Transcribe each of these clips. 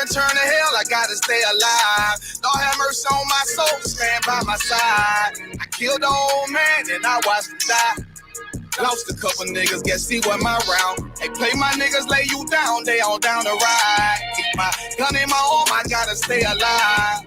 turn to hell, I gotta stay alive. Lord have mercy on my soul, stand by my side. I killed the old man and I watched him die. Lost a couple niggas, guess he wasn't my round. Hey, play my niggas, lay you down, they all down the ride. Keep my gun in my arm, I gotta stay alive.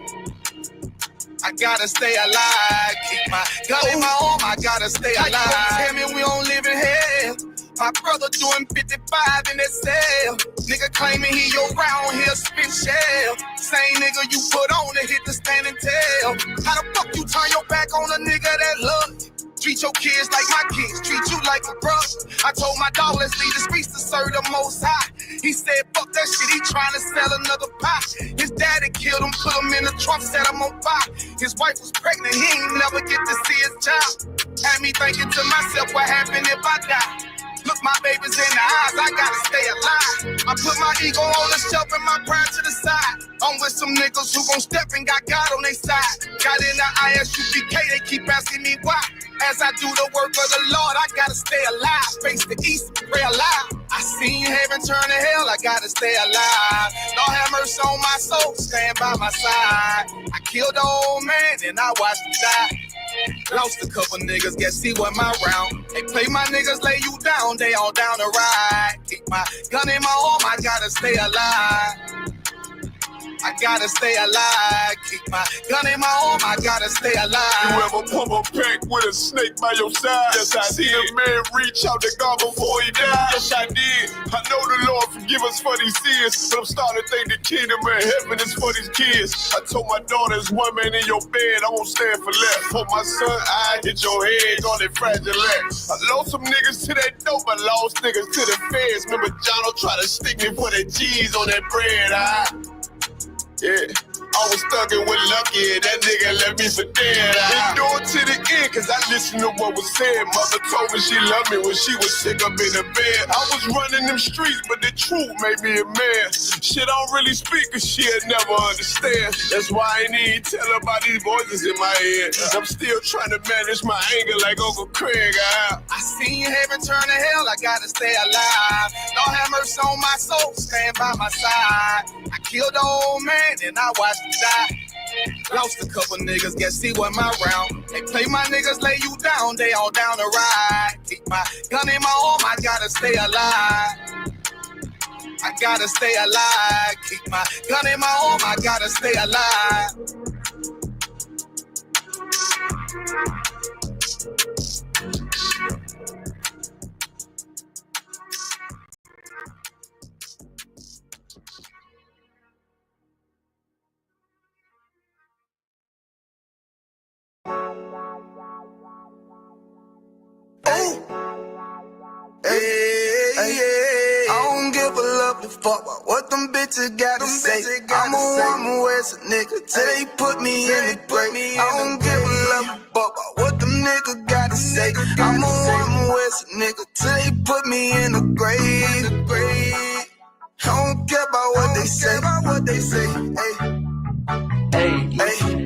I gotta stay alive. Keep my gun in my arm, I gotta stay alive. Tell me we don't live in hell. My brother doing 55 in that cell. Nigga claiming he your round here spit shell. Same nigga you put on to hit the stand and tell. How the fuck you turn your back on a nigga that love you? Treat your kids like my kids, treat you like a brother. I told my dog, let's leave the streets to serve the Most High. He said, fuck that shit, he trying to sell another pie. His daddy killed him, put him in the trunk, set him on fire. His wife was pregnant, he ain't never get to see his child. Had me thinking to myself, what happened if I die? Look my babies in the eyes, I gotta stay alive. I put my ego on the shelf and my pride to the side. I'm with some niggas who gon' step and got God on their side. Got in the ISUPK, they keep asking me why. As I do the work of the Lord, I gotta stay alive. Face the east, pray alive. I seen heaven turn to hell, I gotta stay alive. Lord have mercy on my soul, stand by my side. I killed the old man and I watched him die. Lost a couple niggas, guess he wasn't my round. They play my niggas, lay you down, they all down the ride. Keep my gun in my arm, I gotta stay alive. I gotta stay alive. Keep my gun in my arm, I gotta stay alive. You ever pump a pack with a snake by your side? Yes, I see a man reach out to God before he died. Yes, I did. I know the Lord forgive us for these sins, but I'm starting to think the kingdom of heaven is for these kids. I told my daughter, there's one man in your bed, I won't stand for less. For my son, I hit your head on that fragile legs. I lost some niggas to that dope, I lost niggas to the feds. Remember Jono tried to stick me for that cheese on that bread, yeah, I was thuggin' with Lucky, that nigga left me for dead. Endured to the end, cause I listened to what was said. Mother told me she loved me when she was sick up in the bed. I was running them streets, but the truth made me a man. Shit, I don't really speak, cause she'll never understand. That's why I ain't even tell her about these voices in my head. I'm still trying to manage my anger like Uncle Craig. I seen heaven turn to hell, I gotta stay alive. Lord have mercy on my soul, stand by my side. I killed the old man and I watched him die. Lost a couple niggas, guess he wasn't my round. They play my niggas, lay you down, they all down the ride. Keep my gun in my arm, I gotta stay alive. I gotta stay alive. Keep my gun in my arm, I gotta stay alive. Hey, I don't give a lovely fuck about what them bitches gotta say. I'm a woman where's a nigga till they put me in the grave. I don't give a lovely fuck about what them niggas gotta say. I'm a woman where's a nigga till they put me in the grave. I don't care about what they say. Hey.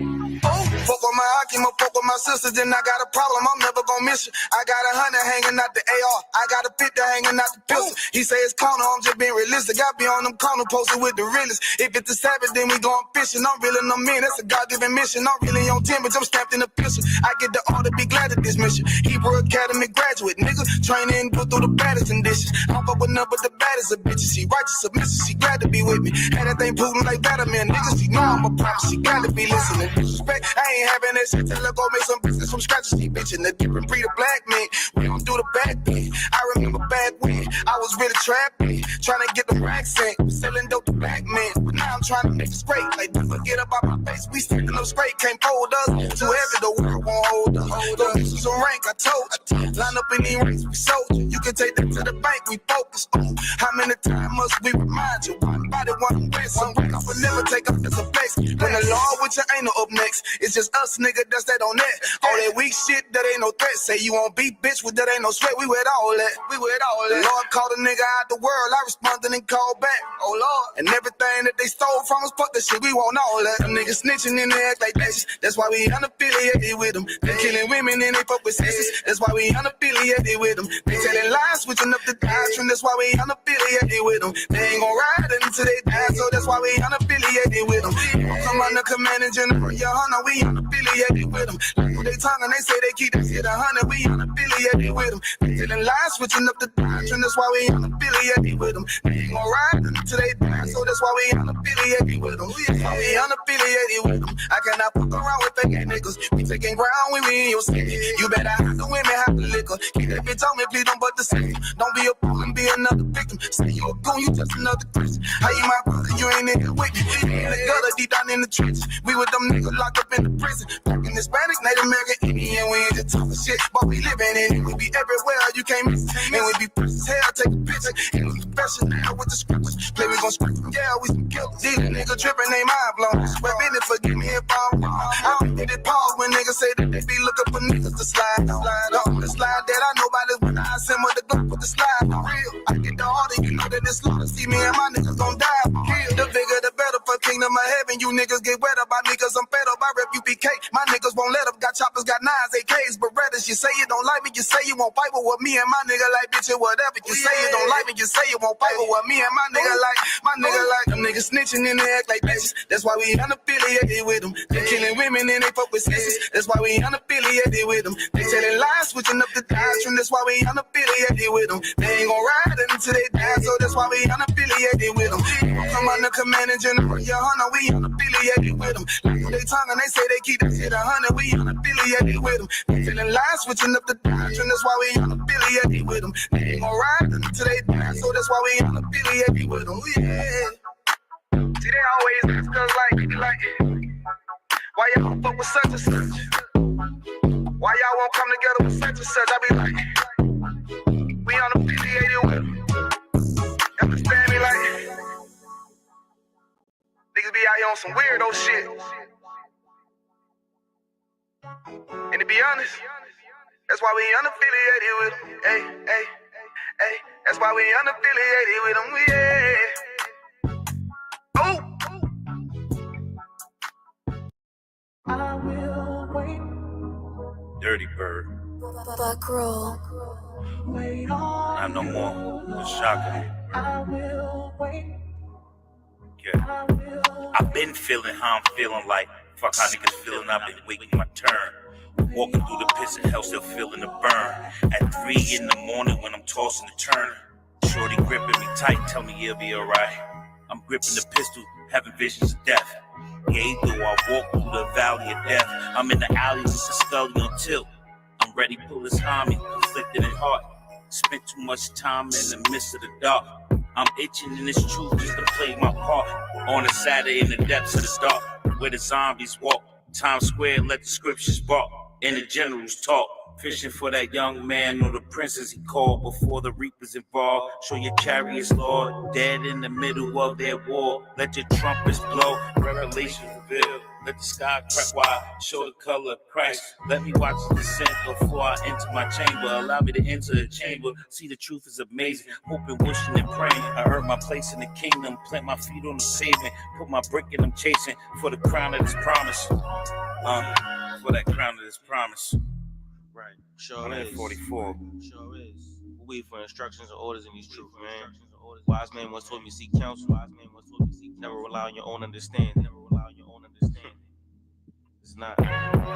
Fuck with my Akima, fuck with my sisters, then I got a problem, I'm never gonna miss you. I got 100 hanging out the AR, I got a 50 hanging out the pistol. He say it's corner, I'm just being realistic. I be on them corner posted with the realest. If it's the Sabbath, then we going fishing. I'm reeling them in, that's a God-given mission. I'm really on 10, but I'm stamped in the pistol. I get the order, be glad at this mission. Hebrew Academy graduate, nigga. Training, put through the baddest conditions. I'm fuck with none but the baddest of bitches. She righteous, submissive, she glad to be with me. Had that thing Putin like Vladimir, niggas. She know I'm a prophet, she got to be listening. Disrespect, I ain't having that shit till I go make some business from scratch. She bitchin' the different breed of black men. We don't do the back bend. I remember back when I was really trapping, trying to get the racks in, selling dope to black men. But now I'm trying to make it straight. Like, don't forget about my face. We sticking up straight, can't fold us. Too heavy, the world won't hold us. Go get you some rank, I told you. Line up in these ranks, we soldier. You can take that to the bank, we focus on how many times must we remind you. One body, one race, one rank. I will never take up as a face. When the law with you ain't no up next, it's just us, nigga, that's that on that. All that weak shit, that ain't no threat. Say you won't beat, bitch, with that ain't no sweat. We with all that. The Lord called a nigga out the world, I responded and called back. Oh Lord, and everything that they stole from us, fuck the shit, we want all that. Them niggas snitching and they act like bitches. That's why we unaffiliated with them. They killing women and they fuck with sisters. That's why we unaffiliated with them. They telling lies, switching up the doctrine. That's why we unaffiliated with them. They ain't gon' ride until they die, so that's why we unaffiliated with them. Come on the commanding general, YAHANNA, we unaffiliated with them. Like they tongue and they say they keep that shit 100, we unaffiliated with them. They telling lies, switching up the doctrine. That's why we unaffiliated with them. They ain't gon' ride until they die, so that's why we unaffiliated with them. We unaffiliated with them. I cannot fuck around with fake niggas. We taking ground when we in your city. You better have the women, have the liquor. Keep that bitch on me, please don't but the same. Don't be a fool and be another victim. Say you a goon, you just another Christian. How you my brother, you ain't in here with me. We in the gutter, deep down in the trenches. We with them niggas locked up in the prison. Fucking Hispanic, Native American, Indian. We ain't just talking shit, but we living in it. We be everywhere, you can't miss it. And we be precious hell, take a picture. And we professional with the scriptures. Play, we gon' script them, yeah, we some killers. These niggas tripping, they mind blown. Swear business, forgive me if I'm wrong. I think they pause when niggas say that they be looking for niggas to slide on. The slide that I know about is when I send with the gun with the slide for real. I get the order, you know that it's slaughter. See me and my niggas gon' die for kill. The bigger the better for kingdom of heaven. You niggas get wet up by me cause I'm fed up. I rep UPK. My niggas won't let up. Got choppers, got nines, AKs, Berettas. You say you don't like me, you say you won't fight with me and my nigga like bitch or whatever. You say you don't like me, you say you won't fight with me and my nigga like. Them niggas snitching and they act like bitches. That's why we unaffiliated with them. They killing women and they fuck with sisters. That's why we unaffiliated with them. They telling lies, switching up the doctrine. That's why we unaffiliated with them. They ain't gon' ride until they die, so that's why we unaffiliated with them. Come on the commanding general, YAHANNA, we unaffiliated with them. Like they tongue and they say they keep that shit 100, we unaffiliated with them. They telling lies, switching up the doctrine. That's why we unaffiliated with them. They ain't gon' ride until they die, so that's why we unaffiliated with them. Yeah. See, they always ask us like, why y'all don't fuck with such and such? Why y'all won't come together with such and such? I be like, we unaffiliated with them. Understand me? Like, niggas be out here on some weirdo shit. And to be honest, that's why we unaffiliated with them. Hey. That's why we unaffiliated with them. Yeah. Oh. I will wait. Dirty Bird. Buck roll. Not no more. It's shocking. I will wait. Yeah. I've been feeling how I'm feeling like. Fuck how niggas feeling, I've been waiting my turn. Walking through the pits of hell, still feeling the burn. At 3 in the morning when I'm tossing and turning. Shorty gripping me tight, tell me it'll be alright. I'm gripping the pistol, having visions of death. Yeah, though I walk through the valley of death. I'm in the alley with the scully on tilt. I'm ready to pull his homie, conflicted in heart. Spent too much time in the midst of the dark. I'm itching in this truth just to play my part. On a Saturday in the depths of the dark, where the zombies walk. Times Square, let the scriptures bark. And the generals talk. Fishing for that young man or the princess he called before the reapers involved. Show your chariots, Lord, dead in the middle of their war. Let your trumpets blow, revelations reveal. Let the sky crack wide, show the color of Christ. Let me watch the descent before I enter my chamber. Allow me to enter the chamber. See, the truth is amazing. Hoping, wishing, and praying. I earn my place in the kingdom. Plant my feet on the pavement. Put my brick in them chasing for the crown of this promise. For that crown of this promise. Right, sure 144. Sure is. We wait for instructions and orders in these truths, man. Wise man once told me seek counsel. Never rely on your own understanding. It's not.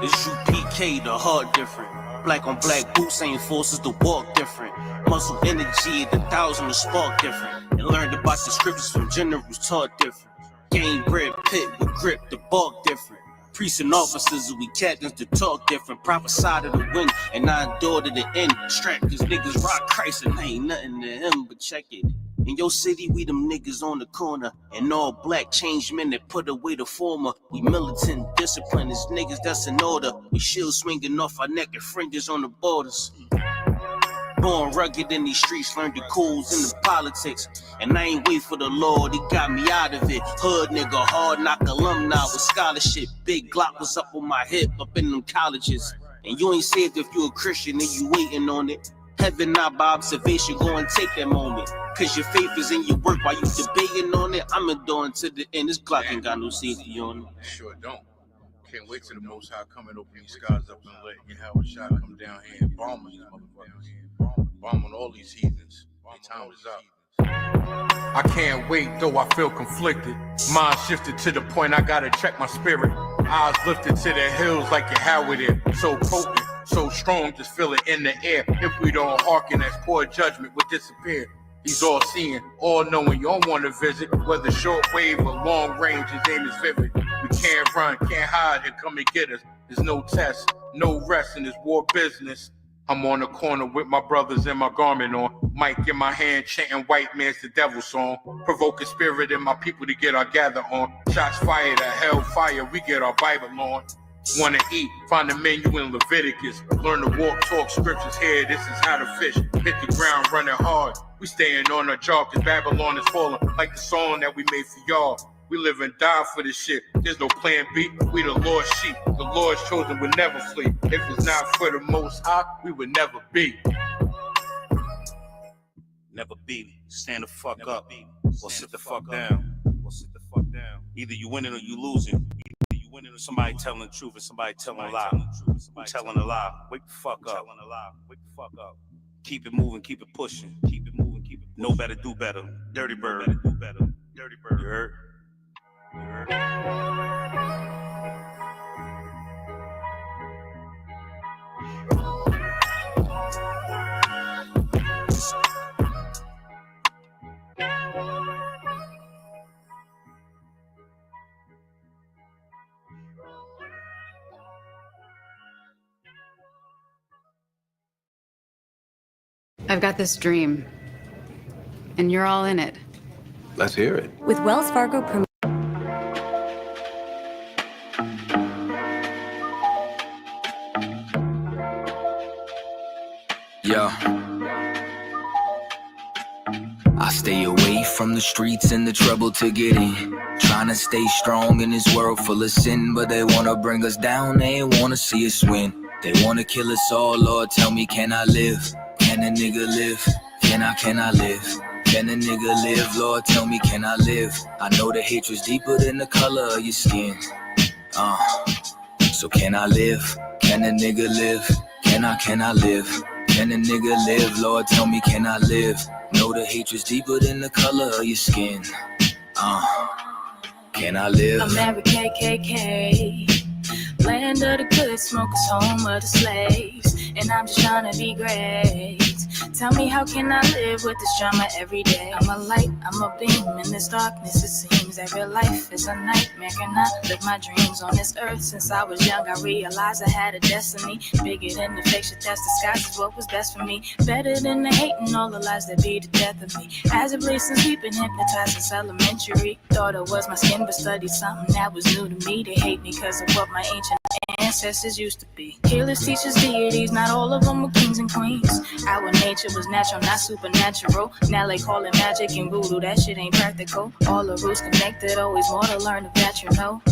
This UPK, the heart different. Black on black boots ain't forces to walk different. Muscle energy at 1,000 to spark different. And learned about the scriptures from generals taught different. Game bred pit with grip, the bark different. Priests and officers, we captains to talk different. Prophesy to the wind, and I endure to the end. Strap, cause niggas rock Christ, and ain't nothing to him, but check it. In your city, we them niggas on the corner. And all black changed men that put away the former. We militant, disciplined as niggas, that's in order. We shield swinging off our neck and fringes on the borders. Born rugged in these streets, learned the codes and the politics. And I ain't wait for the Lord, he got me out of it. Hood nigga, hard knock alumni with scholarship. Big Glock was up on my hip, up in them colleges. And you ain't saved if you a Christian and you waiting on it. Heaven not by observation, go and take that moment. Cause your faith is in your work while you debating on it. I'm enduring to the end, this Glock ain't got no safety on it. Sure don't. Can't wait till the Most High come and open these skies up and let Yahweh come down here and bomb these motherfuckers. Bomb on all these heathens. Their time is up. I can't wait, though I feel conflicted. Mind shifted to the point I gotta check my spirit. Eyes lifted to the hills like Yahweh there. So potent, so strong, just feel it in the air. If we don't hearken, as poor judgment would disappear. He's all seeing, all knowing, you don't want to visit. Whether short wave or long range, his aim is vivid. We can't run, can't hide, he'll come and get us. There's no test, no rest in this war business. I'm on the corner with my brothers and my garment on. Mic in my hand, chanting white man's the devil song. Provoking spirit in my people to get our gather on. Shots fired at hellfire, we get our Bible on. Wanna eat, find the menu in Leviticus. Learn to walk, talk scriptures here, this is how to fish. Hit the ground running hard. We staying on our job cause Babylon is falling. Like the song that we made for y'all. We live and die for this shit. There's no plan B. We the Lord's sheep. The Lord's chosen would never flee. If it's not for the Most High, we would never be. Never be. Stand the fuck never up. Or sit the fuck down. Either you winning or you losing. Somebody telling the truth and somebody telling a lie. I'm telling a lie. Wake the fuck up. Keep it moving, keep it pushing. Know better, do better. Dirty bird. You heard? I've got this dream, and you're all in it. Let's hear it. With Wells Fargo Premier. Yeah. I stay away from the streets and the trouble to get in. Trying to stay strong in this world full of sin, but they wanna bring us down, they ain't wanna see us win. They wanna kill us all, Lord, tell me, can I live? Can a nigga live? Can I live? Can a nigga live? Lord, tell me, can I live? I know the hatred's deeper than the color of your skin. So can I live? Can a nigga live? Can I live? Can a nigga live? Lord, tell me, can I live? Know the hatred's deeper than the color of your skin. Can I live? America KKK, land of the good, smokers, home of the slaves. And I'm just trying to be great. Tell me, how can I live with this drama every day? I'm a light, I'm a beam in this darkness. It seems that real life is a nightmare. Can I live my dreams on this earth? Since I was young, I realized I had a destiny bigger than the fiction that disguises what was best for me. Better than the hate and all the lies that be the death of me. As of late, since we've been hypnotized since elementary. Thought it was my skin, but studied something that was new to me. They hate me because of what my ancient ancestors used to be. Healers, teachers, deities, not all of them were kings and queens. Our nature was natural, not supernatural. Now they call it magic and voodoo, that shit ain't practical. All the roots connected, always more to learn of that, you know.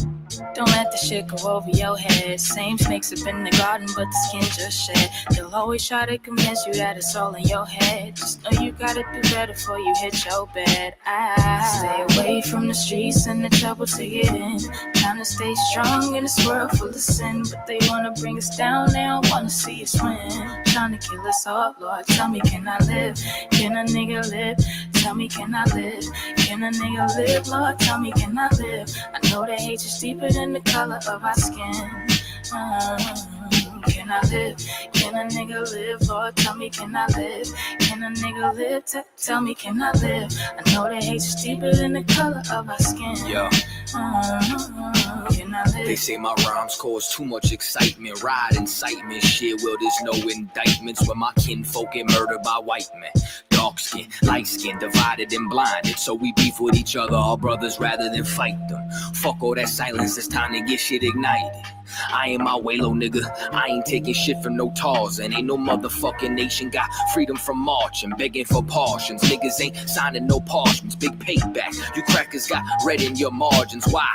Don't let the shit go over your head. Same snakes up in the garden, but the skin just shed. They'll always try to convince you that it's all in your head. Just know you gotta do better before you hit your bed. I stay away from the streets and the trouble to get in. Trying to stay strong in this world full of sin, but they wanna bring us down, they don't wanna see us win. Trying to kill us all, Lord, tell me, can I live? Can a nigga live? Tell me, can I live? Can a nigga live? Lord, tell me, can I live? I know that hate is deeper than the color of our skin. Can I live? Can a nigga live? Lord, tell me, can I live? Can a nigga live? Tell me, can I live? I know that hate is deeper than the color of our skin. Yeah. Can I live? They say my rhymes cause too much excitement. Ride incitement, shit, well, there's no indictments when my kinfolk get murdered by white men. dark skin, light skin, divided and blinded. So we beef with each other, our brothers, rather than fight them. Fuck all that silence, it's time to get shit ignited. I ain't my way low, nigga. I ain't taking shit from no tars. And ain't no motherfucking nation got freedom from marching, begging for portions. Niggas ain't signing no parchments, big payback. You crackers got red in your margins. Why?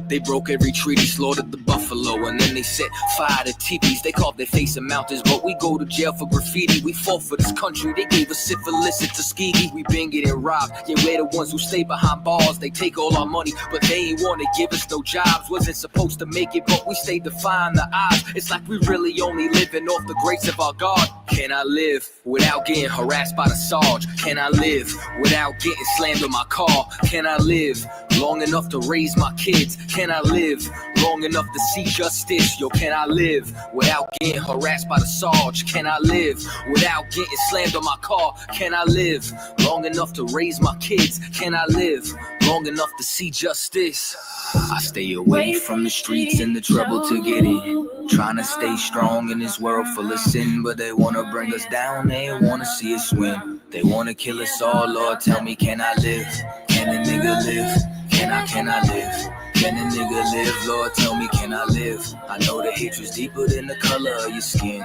They broke every treaty, slaughtered the buffalo, and then they set fire to teepees. They carved their face in mountains, but we go to jail for graffiti. We fought for this country, they gave us syphilis at Tuskegee. We been getting robbed, yeah, we're the ones who stay behind bars. They take all our money, but they ain't wanna give us no jobs. Wasn't supposed to make it, but we stayed defying the odds. It's like we really only living off the grace of our God. Can I live without getting harassed by the Sarge? Can I live without getting slammed on my car? Can I live long enough to raise my kids? Can I live long enough to see justice? Yo, can I live without getting harassed by the Sarge? Can I live without getting slammed on my car? Can I live long enough to raise my kids? Can I live long enough to see justice? I stay away from the streets and the trouble to get in. Trying to stay strong in this world full of sin, but they wanna bring us down, they wanna see us win. They wanna kill us all, Lord, tell me, can I live? Can a nigga live? Can I live? Can a nigga live? Lord, tell me, can I live? I know the hatred's deeper than the color of your skin.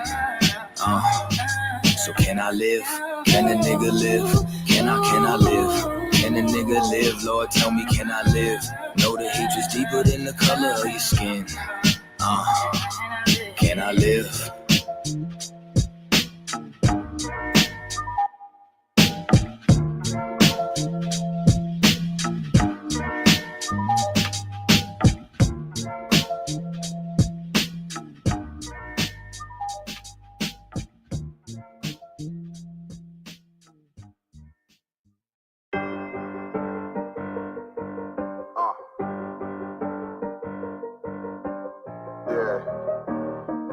So can I live? Can a nigga live? Can I live? Can a nigga live? Lord, tell me, can I live? Know the hatred's deeper than the color of your skin. Can I live? Yeah,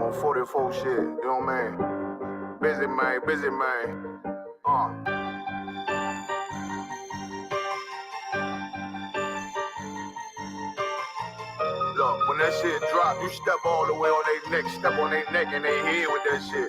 on 44 shit, you know what I mean? Busy man. Look, when that shit drop, you step all the way on their neck, step on their neck and they head with that shit.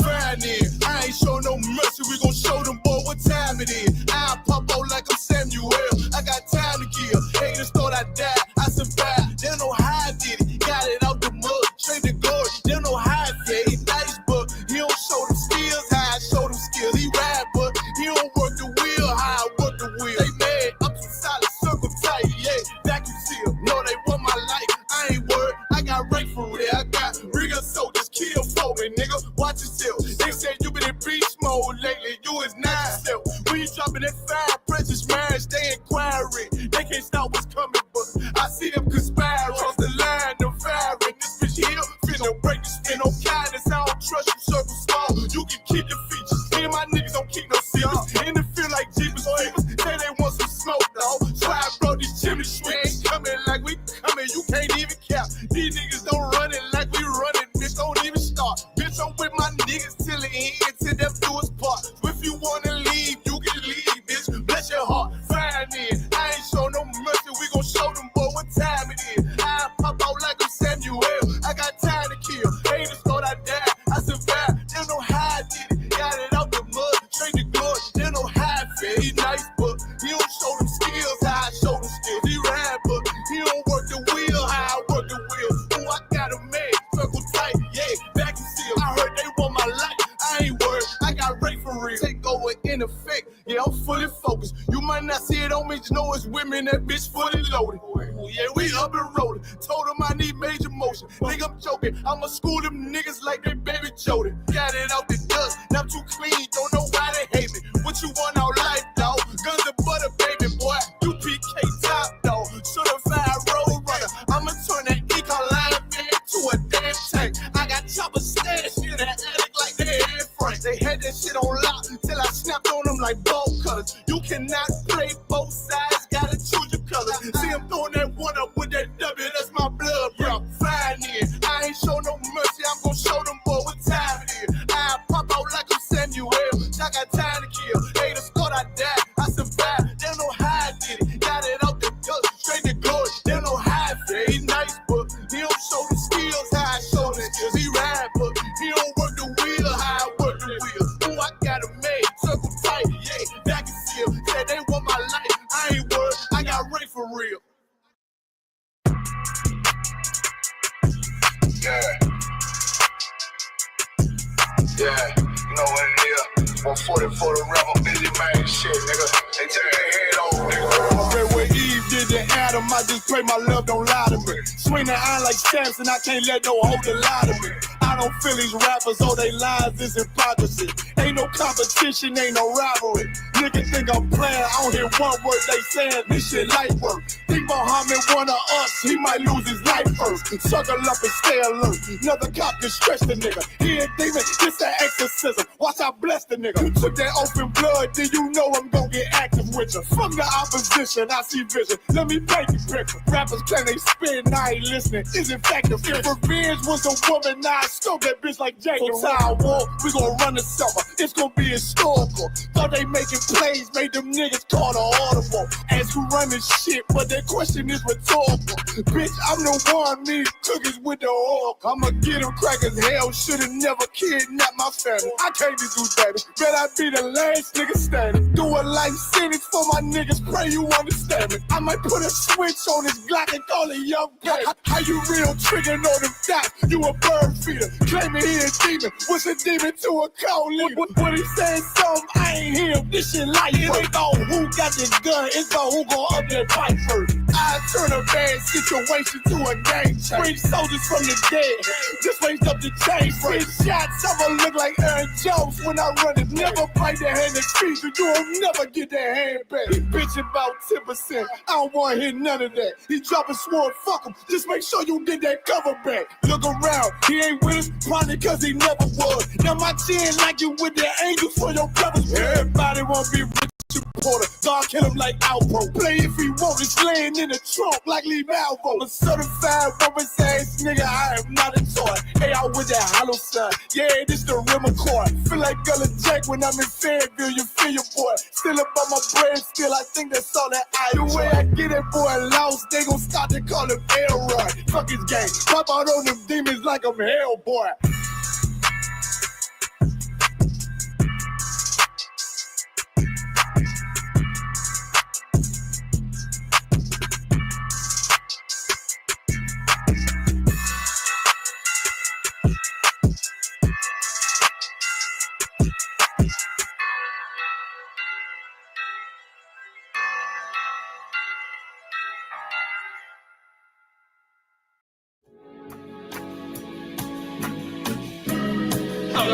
Fine then, I ain't show no mercy, we gon' show them boy what time it is. I pop out like I'm Samuel, I got time to kill. Haters thought I died, I survived, they don't know how I did it. Got it out the mud, straight to glory, they don't know how I feel. He nice, but he don't show them skills, how I show them skills. He ride, but he don't work the wheel, how I work the wheel. They mad, up to solid, circle tight, yeah, vacuum seal. No, they want my life, I ain't worried, I got right for it, I got real soldiers, kill for me, nigga, watch yourself. They say you been in beast mode lately, you is not yourself. When you dropping that fire, precious marriage, they inquiring. They can't stop what's coming, but I see them conspiring. Cross the line, them firing. This bitch here, finna break the spin on kindness. I don't trust you, circle small. You can keep your features. Me and my niggas don't keep no secrets. And it feel like Jeepers Creepers. Say they want some smoke, dawg. So I brought these chimney sweeps. Coming like we coming, you can't even cap. These niggas don't run it like we run it. Bitch, don't even start. Bitch, I'm with my niggas till the end, till them do us part. If you wanna leave, you can leave, bitch. Bless your heart, fine then. I ain't show no mercy, we gon' show them boy what time it is. I pop out like I'm Samuel, I got time to kill. Haters thought I died, I survived. They don't know how I did it. Got it out the mud, straight to glory. They don't know how I feel. He nice, but he don't show them skills, how I show them skills. He ride, but he don't work the wheel, how I work the wheel. Ooh, I got a man, circle tight, yeah, vacuum seal. I heard they want my life, I ain't worried, I got rate for real. Take over in effect, yeah, I'm fully focused. You might not see it on me, just know it's women, that bitch fully loaded. Ooh, yeah, we up and rolling. Told them I need major motion. Think I'm joking, I'ma school them niggas like they baby Jody. Got it out the dust, now I'm too clean, don't know why they hate me. What you want out life, dawg? Guns and butter, baby boy. UPK top, dawg. Certified road runner. I'ma turn that Ecoline van to a damn tank. I got choppers stashed in the attic like they had Frank. They had that shit on lock till I snapped on them like bolt cutters. You cannot play both sides, gotta choose your colors. See I'm throwing that one up with that W, that's my blood, bro. Fine then, I ain't show no mercy, I'm gon' show them boy what time it is. I pop out like I'm Samuel, I got time to kill. Haters thought I Yeah, you know what it is. 140 for the rebel, busy man shit, nigga. They take their head off, nigga. I read what Eve did to Adam, I just pray my love don't lie to me. Swing the iron like Samson, I can't let no holder lie to me. I don't feel these rappers, all they lies is hypocrisy. Ain't no competition, ain't no rivalry. Nigga think I'm playing, I don't hear one word they saying, this shit light work. Think Muhammad one of us, he might lose his life first. Suckle up and stay alert, another cop can stretch the nigga. He ain't demon, this an exorcism, watch I bless the nigga. You took that open blood, then you know I'm gon' get active with you. From the opposition, I see vision, let me paint the picture. Rappers claim they spin, I ain't listening, is effective. If revenge was a woman, now I scope that bitch like Jacob. So I war, we gon' run the summer, it's gon' be historical. Thought they making plays, made them niggas call the audible. Ask who run this shit, but that question is rhetorical. Bitch, I'm the one, me cookies with the oil. I'ma get them crackers, hell, should've never kidnapped my family. I can't do that, bet I be the last nigga standing. Do a life sentence for my niggas, pray you understand me. I might put a switch on this Glock and call it young baby. How you real triggering on them dots? You a bird feeder, claiming he a demon. What's a demon to a cold leader? What he saying something, I ain't hear. This shit like it ain't about who got this gun, it's about who gon' up that fight first. I turn a bad situation to a game change. Bring soldiers from the dead, just raised up the chain. Six shots, I'ma look like Aaron Jones when I run it. Never bite the hand that feeds you, you'll never get that hand back. He bitch about 10%, I don't wanna hear none of that. He dropping sword, fuck him, just make sure you get that cover back. Look around, he ain't with us, probably cause he never was. Now my chin like you with the angels for your brothers. Everybody wanna be rich. Porter, God kill him like Alpo. Play if he want, it's laying in the trunk like Lee Malvo. I'm a certified rubber ass nigga, I am not a toy. Hey, out with that hollow sign, yeah, this the rim accord. Feel like Gullah Jack when I'm in Fayetteville, you feel your boy. Still up on my bread, still I think that's all that I do. The way I get it, boy, lost, they gon' start to call him Elroy. Fuck his game, pop out on them demons like I'm Hellboy.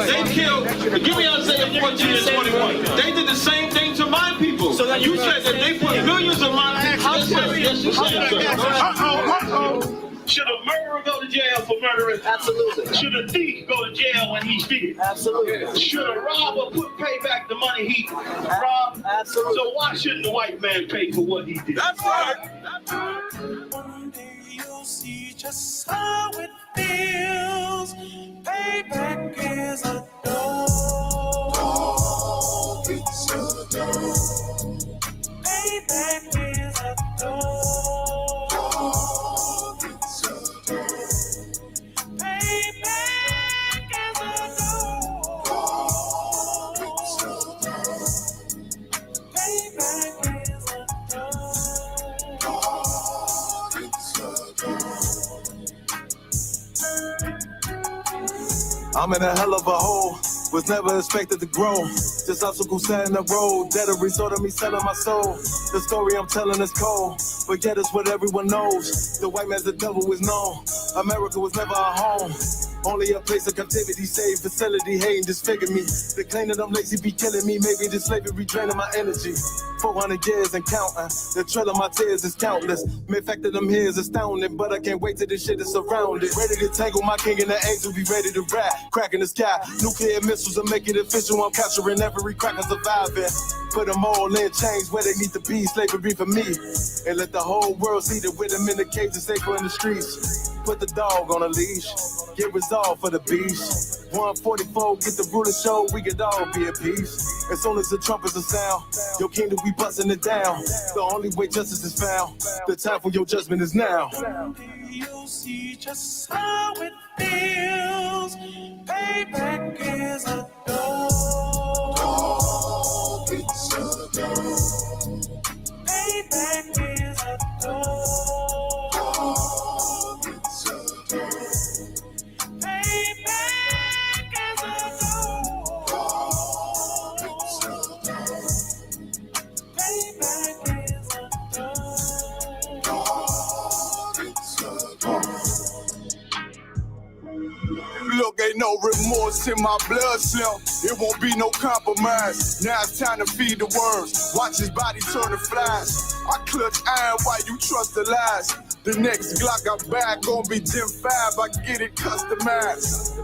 They killed, give me Isaiah 14 and 21. They did the same thing to my people. So that you said that they put millions of my houses. Yes, you said, sir. Should a murderer go to jail for murdering? Absolutely. Should a thief go to jail when he steals? Absolutely. Should a robber pay back the money he robbed? Absolutely. So why shouldn't the white man pay for what he did? That's right. That's right. One day you'll see just how it feels. Payback is a dog. It's a dog. Payback is a dog. It's a dog. Payback is a dog. It's a dog. Payback is a dog. It's a dog. I'm in a hell of a hole, was never expected to grow. Just obstacles set in the road, that a result of me selling my soul. The story I'm telling is cold, but yet it's what everyone knows. The white man's the devil is known. America was never our home. Only a place of captivity, safe facility, hating disfigure me. They claim that I'm lazy, be killing me. Maybe this slavery draining my energy. 400 years and counting. The trail of my tears is countless. Main fact that I'm here is astounding, but I can't wait till this shit is surrounded. Ready to tangle my king and the angel, be ready to rap. Crack in the sky, nuclear missiles will make it official. I'm capturing every cracker surviving. Put them all in chains where they need to be. Slavery for me. And let the whole world see that with them in the cage and safer in the streets. Put the dog on a leash. Get resolved for the beast. 144, get the ruler show, we could all be at peace. As soon as the trumpets are sound, your kingdom, we busting it down. The only way justice is found, the time for your judgment is now. You'll see just how it feels. Payback is a dog. It's a dog. Payback is a dog. It's a dog. Look, ain't no remorse in my blood slim. It won't be no compromise. Now it's time to feed the worms. Watch his body turn to flies. I clutch iron while you trust the lies. The next Glock I buy gon' be Gen 5. I get it customized.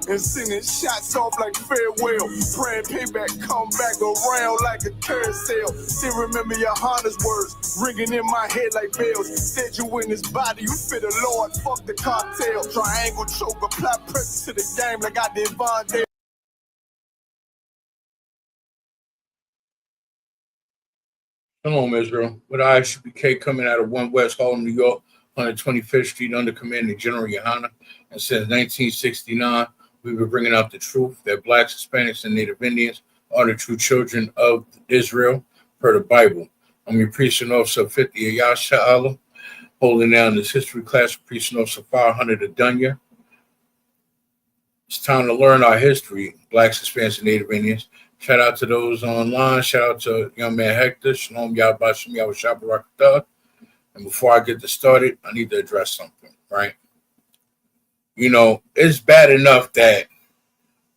And sending shots off like farewell. Praying payback come back around like a carousel. Still remember YAHANNA's words ringing in my head like bells. Said you in his body, you fit the Lord, fuck the cartel. Triangle choke, apply pressure to the game like I did Von Dale. Shalom, Israel. With ISUPK coming out of 1 West Harlem, New York, 125th Street, under commanding General YAHANNA. And since 1969, we've been bringing out the truth that blacks, Hispanics, and Native Indians are the true children of Israel, per the Bible. I'm your priest and officer 50 of Yasha, holding down this history class with priest and officer 500 of Dunya. It's time to learn our history, blacks, Hispanics, and Native Indians. Shout out to those online. Shout out to young man Hector. Shalom Yahbashim Yahweh. And before I get this started, I need to address something, right? You know, it's bad enough that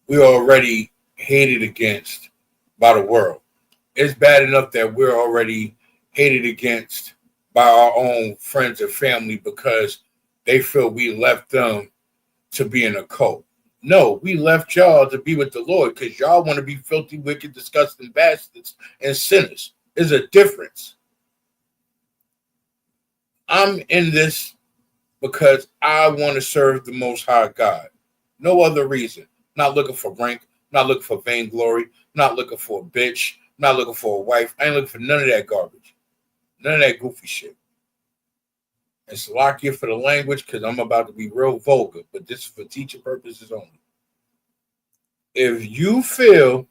we're already hated against by the world. It's bad enough that we're already hated against by our own friends and family because they feel we left them to be in a cult. No, we left y'all to be with the Lord because y'all want to be filthy, wicked, disgusting bastards and sinners. There's a difference. I'm in this because I want to serve the Most High God. No other reason. Not looking for rank, not looking for vainglory, not looking for a bitch, not looking for a wife. I ain't looking for none of that garbage. None of that goofy shit. It's lock you for the language because I'm about to be real vulgar, but this is for teaching purposes only. If you feel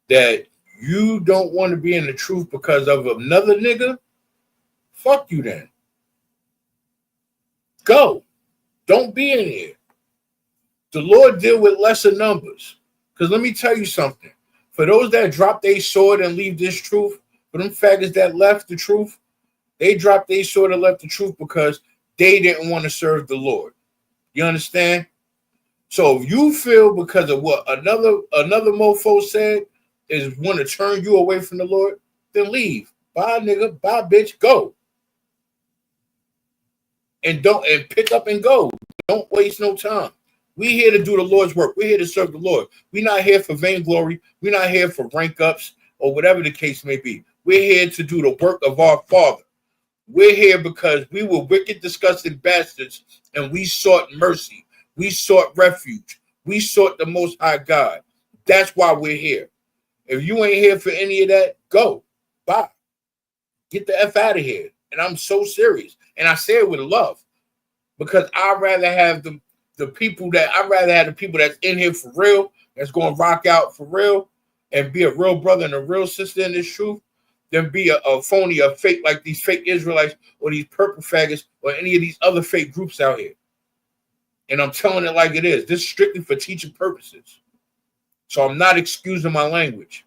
that you don't want to be in the truth because of another nigga, fuck you then. Go. Don't be in here. The Lord deal with lesser numbers. Because let me tell you something. For those that drop their sword and leave this truth, for them faggots that left the truth, they dropped their sword and left the truth because they didn't want to serve the Lord. You understand? So if you feel because of what another mofo said is want to turn you away from the Lord, then leave. Bye, nigga. Bye, bitch. Go. And pick up and go. Don't waste no time. We here to do the Lord's work. We're here to serve the Lord. We're not here for vainglory. We're not here for rank ups or whatever the case may be. We're here to do the work of our Father. We're here because we were wicked, disgusting bastards, and we sought mercy. We sought refuge. We sought the Most High God. That's why we're here. If you ain't here for any of that, go. Bye. Get the F out of here. And I'm so serious. And I say it with love because I'd rather have the people that's in here for real, that's going to rock out for real and be a real brother and a real sister in this truth than be a phony, a fake like these fake Israelites or these purple faggots or any of these other fake groups out here. And I'm telling it like it is. This is strictly for teaching purposes. So I'm not excusing my language.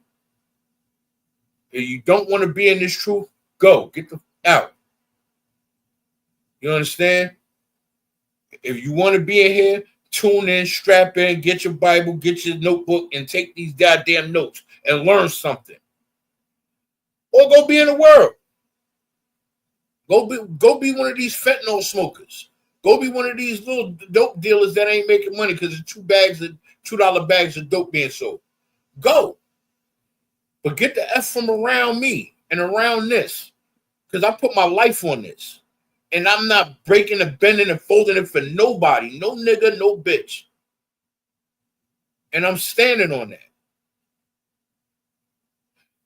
If you don't want to be in this truth, go. Get the out. You understand? If you want to be in here, tune in, strap in, get your Bible, get your notebook, and take these goddamn notes and learn something. Or go be in the world. Go be one of these fentanyl smokers. Go be one of these little dope dealers that ain't making money because it's $2 bags of dope being sold. Go. But get the F from around me and around this. Because I put my life on this. And I'm not breaking and bending and folding it for nobody. No nigga, no bitch. And I'm standing on that.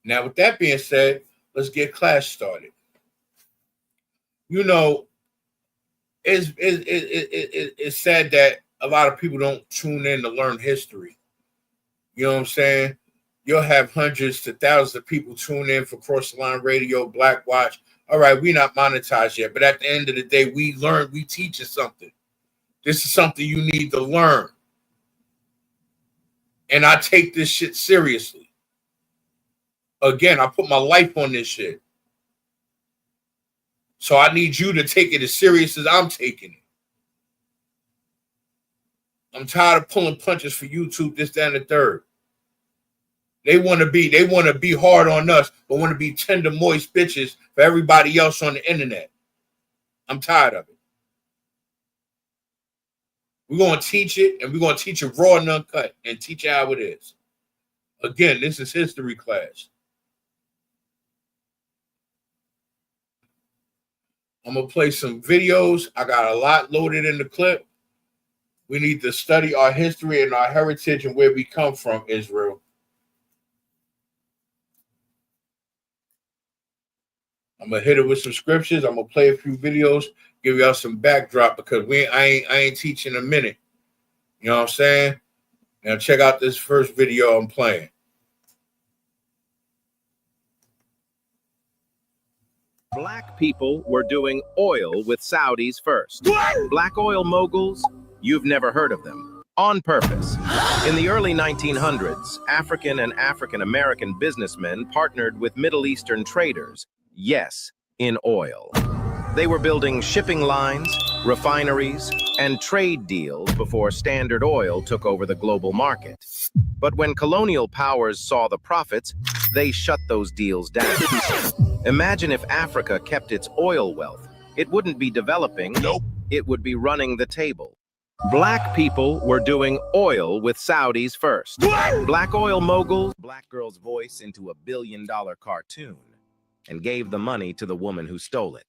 Now, with that being said, let's get class started. You know, it's sad that a lot of people don't tune in to learn history. You know what I'm saying? You'll have hundreds to thousands of people tune in for Cross the Line Radio, Black Watch. All right, we're not monetized yet, but at the end of the day, we teach you something. This is something you need to learn. And I take this shit seriously. Again, I put my life on this shit. So I need you to take it as serious as I'm taking it. I'm tired of pulling punches for YouTube, this, that, and the third. They want to be hard on us, but want to be tender, moist bitches for everybody else on the internet. I'm tired of it. We're going to teach it, and we're going to teach it raw and uncut and teach you how it is. Again, this is history class. I'm going to play some videos. I got a lot loaded in the clip. We need to study our history and our heritage and where we come from, Israel. I'm going to hit it with some scriptures. I'm going to play a few videos, give y'all some backdrop because I ain't teaching a minute. You know what I'm saying? Now check out this first video I'm playing. Black people were doing oil with Saudis first. Black oil moguls, you've never heard of them. On purpose. In the early 1900s, African and African-American businessmen partnered with Middle Eastern traders, yes, in oil. They were building shipping lines, refineries, and trade deals before Standard Oil took over the global market. But when colonial powers saw the profits, they shut those deals down. Imagine if Africa kept its oil wealth. It wouldn't be developing. Nope. It would be running the table. Black people were doing oil with Saudis first. Black oil moguls, black girl's voice into a billion-dollar cartoon and gave the money to the woman who stole it.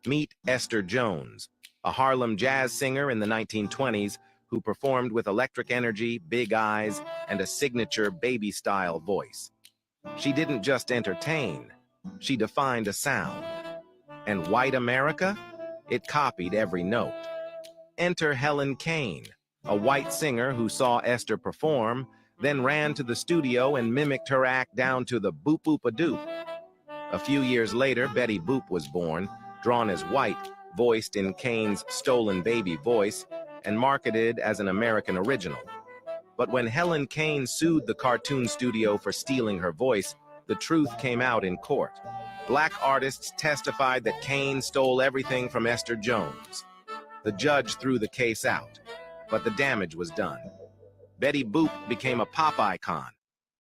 Meet Esther Jones, a Harlem jazz singer in the 1920s who performed with electric energy, big eyes, and a signature baby-style voice. She didn't just entertain, she defined a sound. And white America? It copied every note. Enter Helen Kane, a white singer who saw Esther perform, then ran to the studio and mimicked her act down to the boop-boop-a-doop. A few years later, Betty Boop was born, drawn as white, voiced in Kane's stolen baby voice, and marketed as an American original. But when Helen Kane sued the cartoon studio for stealing her voice, the truth came out in court. Black artists testified that Kane stole everything from Esther Jones. The judge threw the case out, but the damage was done. Betty Boop became a pop icon.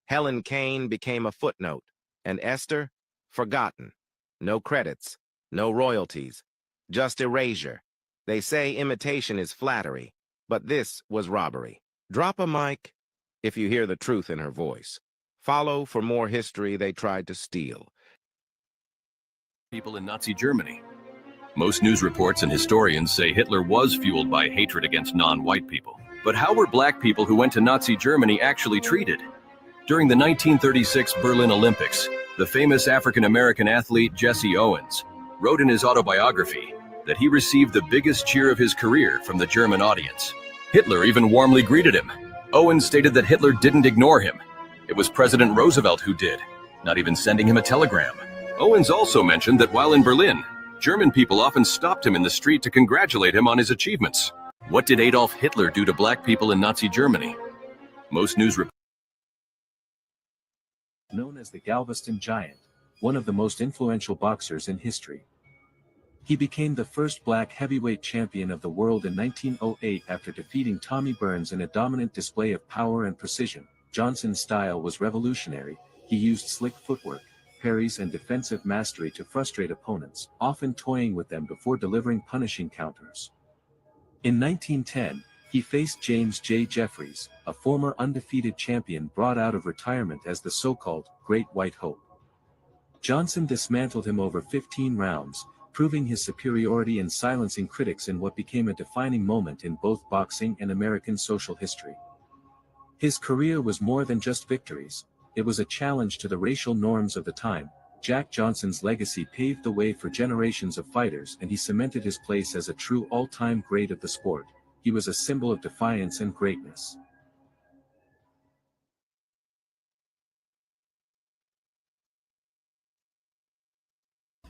Helen Kane became a footnote, and Esther, forgotten. No credits, no royalties, just erasure. They say imitation is flattery, but this was robbery. Drop a mic if you hear the truth in her voice. Follow for more history they tried to steal. People in Nazi Germany. Most news reports and historians say Hitler was fueled by hatred against non-white people. But how were black people who went to Nazi Germany actually treated? During the 1936 Berlin Olympics, the famous African-American athlete Jesse Owens wrote in his autobiography that he received the biggest cheer of his career from the German audience. Hitler even warmly greeted him. Owens stated that Hitler didn't ignore him. It was President Roosevelt who did, not even sending him a telegram. Owens also mentioned that while in Berlin, German people often stopped him in the street to congratulate him on his achievements. What did Adolf Hitler do to black people in Nazi Germany? Most news reports. Known as the Galveston Giant, one of the most influential boxers in history. He became the first black heavyweight champion of the world in 1908 after defeating Tommy Burns in a dominant display of power and precision. Johnson's style was revolutionary. He used slick footwork, parries and defensive mastery to frustrate opponents, often toying with them before delivering punishing counters. In 1910, he faced James J. Jeffries, a former undefeated champion brought out of retirement as the so-called Great White Hope. Johnson dismantled him over 15 rounds, proving his superiority and silencing critics in what became a defining moment in both boxing and American social history. His career was more than just victories. It was a challenge to the racial norms of the time. Jack Johnson's legacy paved the way for generations of fighters, and he cemented his place as a true all-time great of the sport. He was a symbol of defiance and greatness.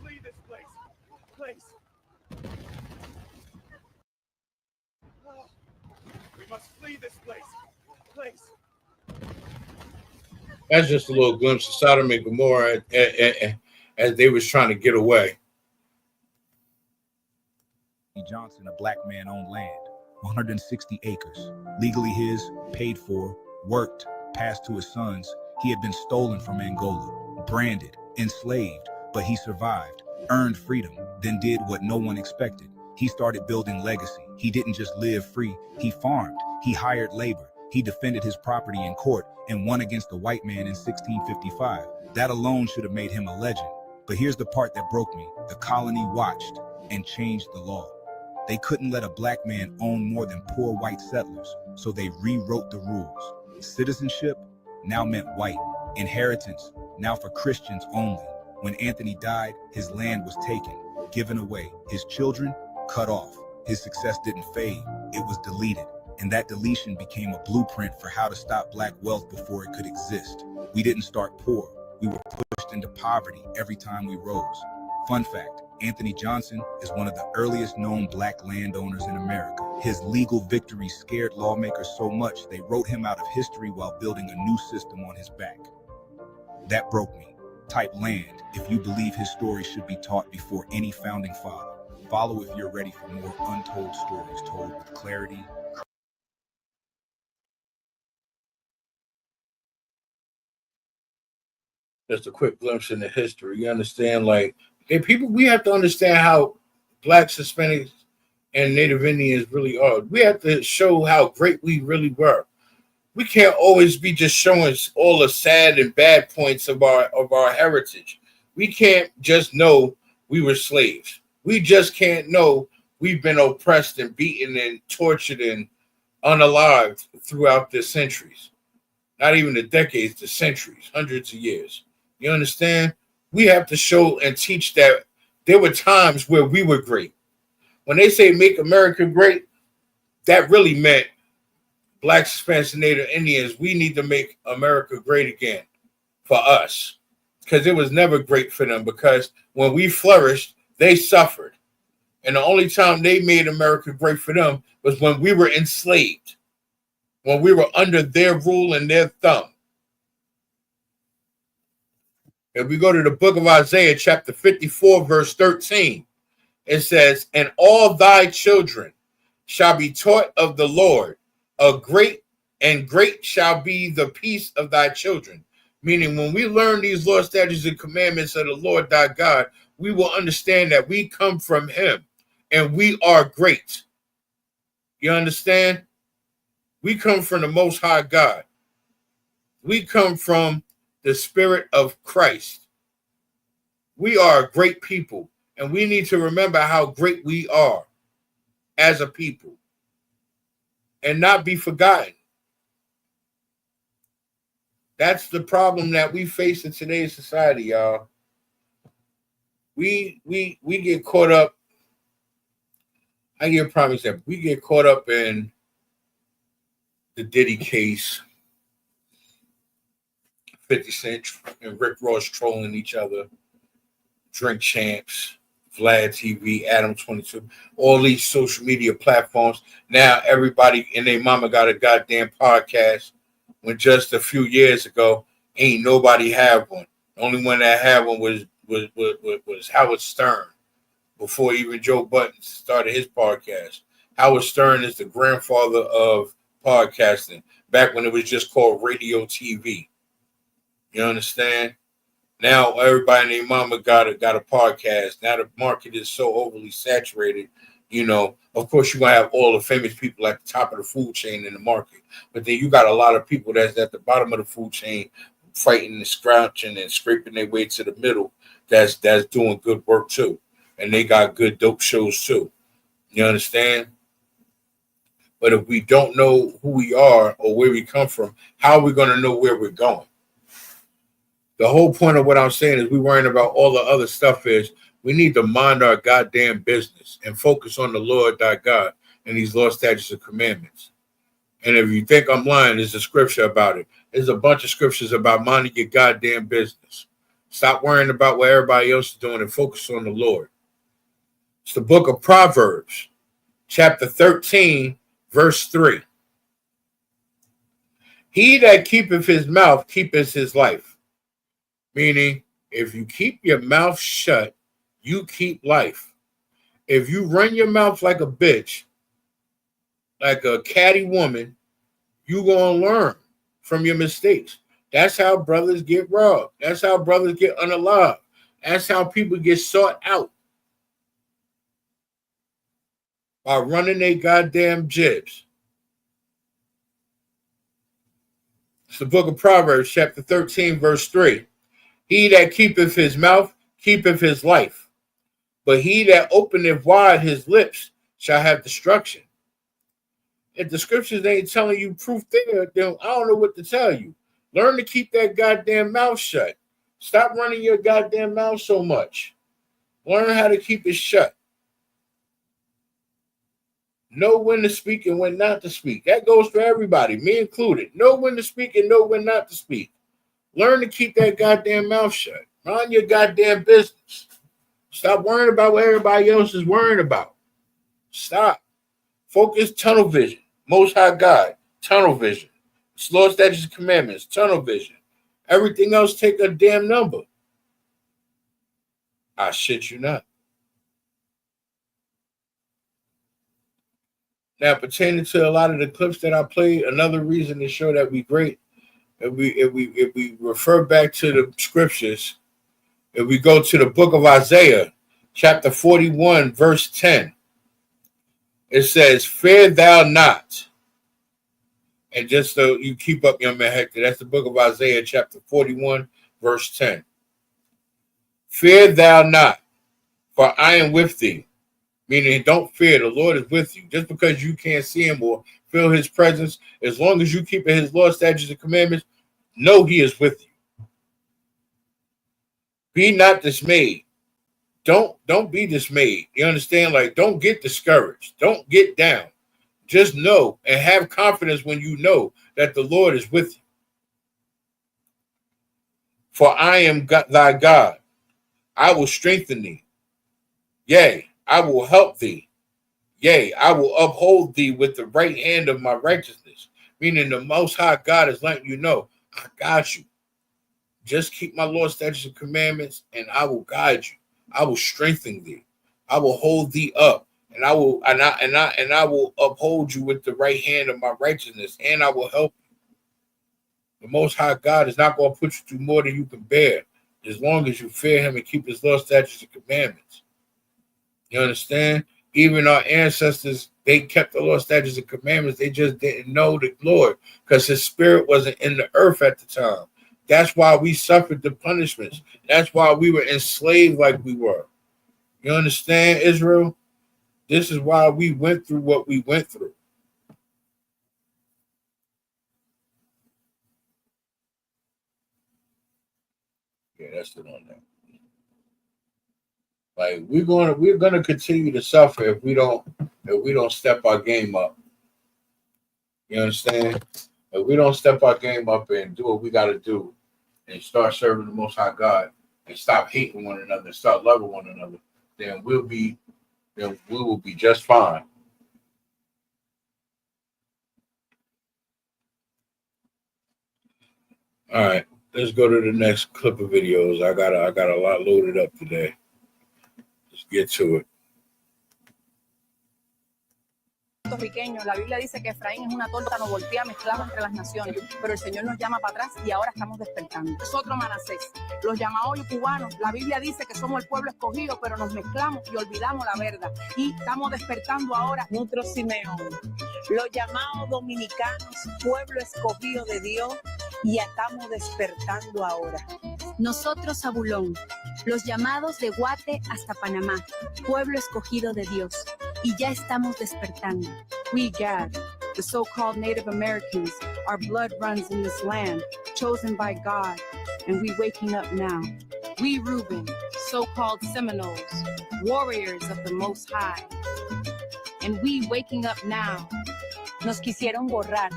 Flee this place. We must flee this place. That's just a little glimpse of Sodom and Gomorrah as they was trying to get away. Johnson, a black man owned land. 160 acres, legally his, paid for, worked, passed to his sons. He had been stolen from Angola, branded, enslaved, but he survived, earned freedom, then did what no one expected. He started building legacy. He didn't just live free, he farmed, he hired labor, he defended his property in court and won against the white man in 1655. That alone should have made him a legend. But here's the part that broke me. The colony watched and changed the law. They couldn't let a black man own more than poor white settlers, so they rewrote the rules. Citizenship now meant white. Inheritance now for Christians only. When Anthony died, his land was taken, given away. His children cut off. His success didn't fade, it was deleted. And that deletion became a blueprint for how to stop black wealth before it could exist. We didn't start poor. We were pushed into poverty every time we rose. Fun fact, Anthony Johnson is one of the earliest known black landowners in America. His legal victory scared lawmakers so much they wrote him out of history while building a new system on his back. That broke me. Type land if you believe his story should be taught before any founding father. Follow if you're ready for more untold stories told with clarity. Just a quick glimpse into history. You understand, like, people, we have to understand how Blacks, Hispanics, and Native Indians really are. We have to show how great we really were. We can't always be just showing all the sad and bad points of our heritage. We can't just know we were slaves. We just can't know we've been oppressed and beaten and tortured and unalived throughout the centuries. Not even the decades, the centuries, hundreds of years. You understand? We have to show and teach that there were times where we were great. When they say make America great, that really meant Blacks, Hispanics, and Native Indians. We need to make America great again for us, because it was never great for them, because when we flourished, they suffered. And the only time they made America great for them was when we were enslaved, when we were under their rule and their thumb. If we go to the book of Isaiah, chapter 54, verse 13, it says, and all thy children shall be taught of the Lord, great shall be the peace of thy children. Meaning, when we learn these laws, statutes, and commandments of the Lord thy God, we will understand that we come from him and we are great. You understand? We come from the Most High God. We come from the Spirit of Christ. We are a great people, and we need to remember how great we are as a people and not be forgotten. That's the problem that we face in today's society, y'all. We get caught up. I give a prime example. We get caught up in the Diddy case, 50 Cent and Rick Ross trolling each other, Drink Champs, Vlad TV, Adam 22, all these social media platforms. Now everybody and their mama got a goddamn podcast, when just a few years ago, ain't nobody had one. The only one that had one was Howard Stern, before even Joe Budden started his podcast. Howard Stern is the grandfather of podcasting, back when it was just called radio TV. You understand? Now everybody and their mama got a podcast. Now the market is so overly saturated. You know, of course, you're going to have all the famous people at the top of the food chain in the market. But then you got a lot of people that's at the bottom of the food chain, fighting and scratching and scraping their way to the middle, that's doing good work too. And they got good dope shows too. You understand? But if we don't know who we are or where we come from, how are we going to know where we're going? The whole point of what I'm saying is, we worrying about all the other stuff is, we need to mind our goddamn business and focus on the Lord thy God and these law, statutes, and commandments. And if you think I'm lying, there's a scripture about it. There's a bunch of scriptures about minding your goddamn business. Stop worrying about what everybody else is doing and focus on the Lord. It's the book of Proverbs, chapter 13, verse 3. He that keepeth his mouth keepeth his life. Meaning, if you keep your mouth shut, you keep life. If you run your mouth like a bitch, like a catty woman, you gonna learn from your mistakes. That's how brothers get robbed. That's how brothers get unalive. That's how people get sought out. By running their goddamn jibs. It's the book of Proverbs, chapter 13, verse 3. He that keepeth his mouth keepeth his life, but he that openeth wide his lips shall have destruction. If the scriptures ain't telling you proof there, then I don't know what to tell you. Learn to keep that goddamn mouth shut. Stop running your goddamn mouth so much. Learn how to keep it shut. Know when to speak and when not to speak. That goes for everybody, me included. Know when to speak and know when not to speak. Learn to keep that goddamn mouth shut. Mind your goddamn business. Stop worrying about what everybody else is worrying about. Stop. Focus, tunnel vision. Most High God, tunnel vision. Law, statutes, and commandments, tunnel vision. Everything else take a damn number. I shit you not. Now, pertaining to a lot of the clips that I played, another reason to show that we great, if we refer back to the scriptures, if we go to the book of Isaiah, chapter 41, verse 10, it says, "Fear thou not." And just so you keep up, young man Hector, that's the book of Isaiah, chapter 41, verse 10. "Fear thou not, for I am with thee." Meaning, don't fear, the Lord is with you. Just because you can't see him or feel his presence, as long as you keep his law, statutes, and commandments, know he is with you. Be not dismayed. Don't be dismayed. You understand? Like, don't get discouraged. Don't get down. Just know and have confidence when you know that the Lord is with you. "For I am thy God. I will strengthen thee. Yea, I will help thee. Yea, I will uphold thee with the right hand of my righteousness." Meaning the Most High God is letting you know, I got you. Just keep my law, statutes, and commandments, and I will guide you. I will strengthen thee. I will hold thee up, and I will uphold you with the right hand of my righteousness, and I will help you. The Most High God is not going to put you through more than you can bear, as long as you fear him and keep his law, statutes, and commandments. You understand? Even our ancestors, they kept the law, statutes, and commandments. They just didn't know the Lord because his spirit wasn't in the earth at the time. That's why we suffered the punishments. That's why we were enslaved like we were. You understand, Israel? This is why we went through what we went through. Yeah, that's it on that. Like, we're gonna continue to suffer if we don't step our game up. You understand? If we don't step our game up and do what we got to do and start serving the Most High God and stop hating one another and start loving one another, then we will be just fine. All right, let's go to the next clip of videos. I got a lot loaded up today. Let's get to it. Puertorriqueños, la Biblia dice que Efraín es una torta no voltea, mezclado entre las naciones, pero el Señor nos llama para atrás y ahora estamos despertando. Nosotros, Manasés, los llamados cubanos, la Biblia dice que somos el pueblo escogido, pero nos mezclamos y olvidamos la verdad y estamos despertando ahora. Nosotros, Simeón, los llamados dominicanos, pueblo escogido de Dios, y estamos despertando ahora. Nosotros, Zabulón, los llamados de Guate hasta Panamá, pueblo escogido de Dios, y ya estamos despertando. We, Gad, the so-called Native Americans, our blood runs in this land, chosen by God, and we waking up now. We, Reuben, so-called Seminoles, warriors of the Most High, and we waking up now. Nos quisieron borrar,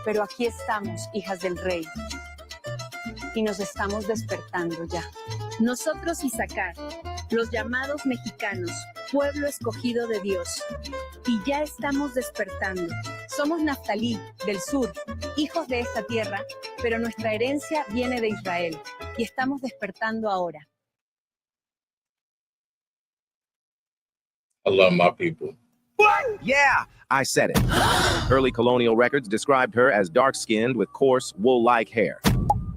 pero aquí estamos, hijas del rey, y nos estamos despertando ya. Nosotros, Isaacar, los llamados mexicanos, pueblo escogido de Dios, y ya estamos despertando. Somos Naftalí, del sur, hijos de esta tierra, pero nuestra herencia viene de Israel, y estamos despertando ahora. I love my people. Yeah, I said it. Early colonial records described her as dark-skinned with coarse, wool-like hair.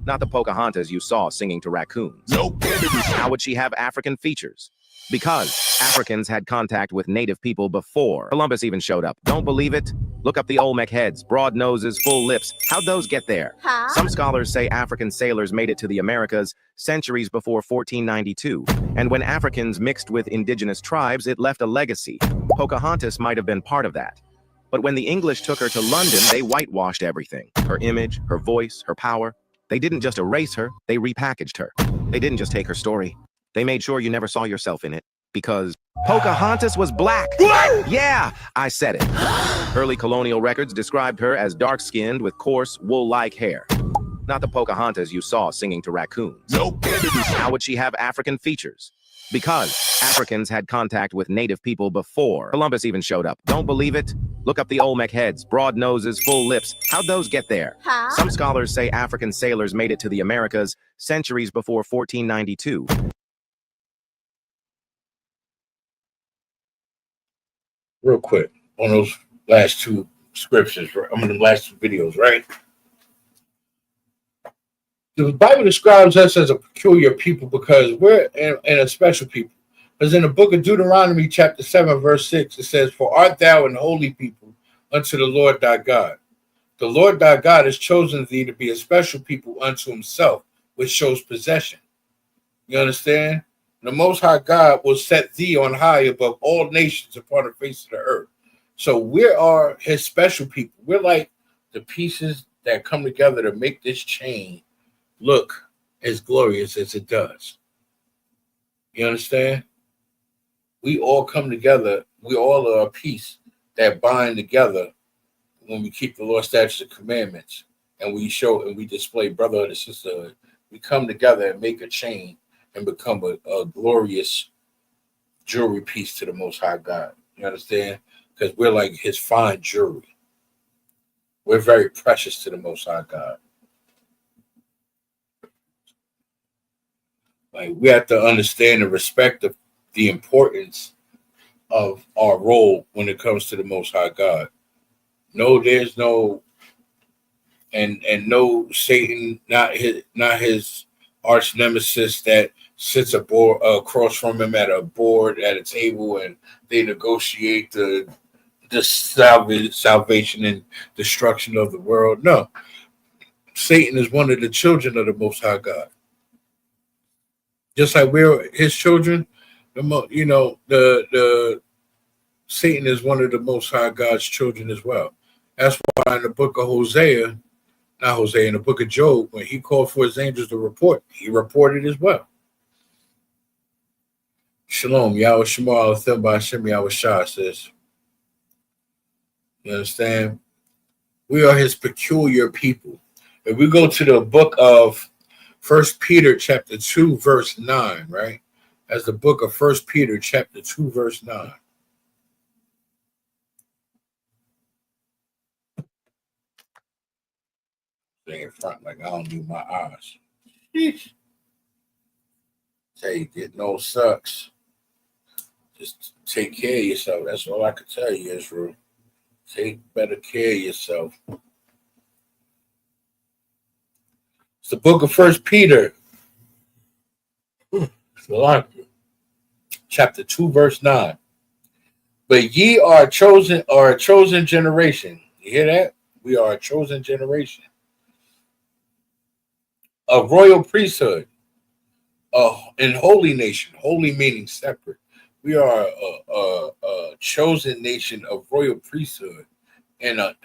Not the Pocahontas you saw singing to raccoons. Nope. How would she have African features? Because Africans had contact with native people before Columbus even showed up. Don't believe it? Look up the Olmec heads, broad noses, full lips. How'd those get there? Huh? Some scholars say African sailors made it to the Americas centuries before 1492. And when Africans mixed with indigenous tribes, it left a legacy. Pocahontas might have been part of that. But when the English took her to London, they whitewashed everything. Her image, her voice, her power. They didn't just erase her, they repackaged her. They didn't just take her story. They made sure you never saw yourself in it. Because Pocahontas was black. Yeah, I said it. Early colonial records described her as dark-skinned with coarse, wool-like hair. Not the Pocahontas you saw singing to raccoons. Nope. How would she have African features? Because Africans had contact with native people before Columbus even showed up. Don't believe it? Look up the Olmec heads, broad noses, full lips. How'd those get there? Huh? Some scholars say African sailors made it to the Americas centuries before 1492. Real quick, on those last two scriptures, the last two videos, right? The Bible describes us as a peculiar people because we're in a special people. As in the book of Deuteronomy, chapter 7, verse 6, it says, "For art thou an holy people unto the Lord thy God. The Lord thy God has chosen thee to be a special people unto himself, which shows possession." You understand? The Most High God will set thee on high above all nations upon the face of the earth. So we are his special people. We're like the pieces that come together to make this chain look as glorious as it does. You understand? We all come together. We all are a piece that bind together when we keep the law, statutes, and commandments, and we show and we display brotherhood and sisterhood. We come together and make a chain and become a glorious jewelry piece to the Most High God. You understand? Because we're like his fine jewelry. We're very precious to the Most High God. Like, we have to understand and respect the importance of our role when it comes to the Most High God. No, there's no and no Satan, not his arch nemesis that sits across from him at a board at a table and they negotiate the salvation and destruction of the world. No, Satan is one of the children of the Most High God. Just like we're his children, the Satan is one of the Most High God's children as well. That's why in the book of in the book of Job, when he called for his angels to report, he reported as well. Shalom, Yahweh Shema Alathim Ba'Hashem Yahweh Shah says, you understand? We are his peculiar people. If we go to the book of 1 Peter chapter 2, verse 9, right? As the book of 1 Peter chapter 2, verse 9. Stay in front like I don't need my eyes. Sheesh. Tell you, get no sucks. Just take care of yourself. That's all I can tell you, Israel. Take better care of yourself. It's the book of 1 Peter. Chapter 2, verse 9. But ye are a chosen generation. You hear that? We are a chosen generation. A royal priesthood. In holy nation. Holy meaning separate. We are a chosen nation of royal priesthood and a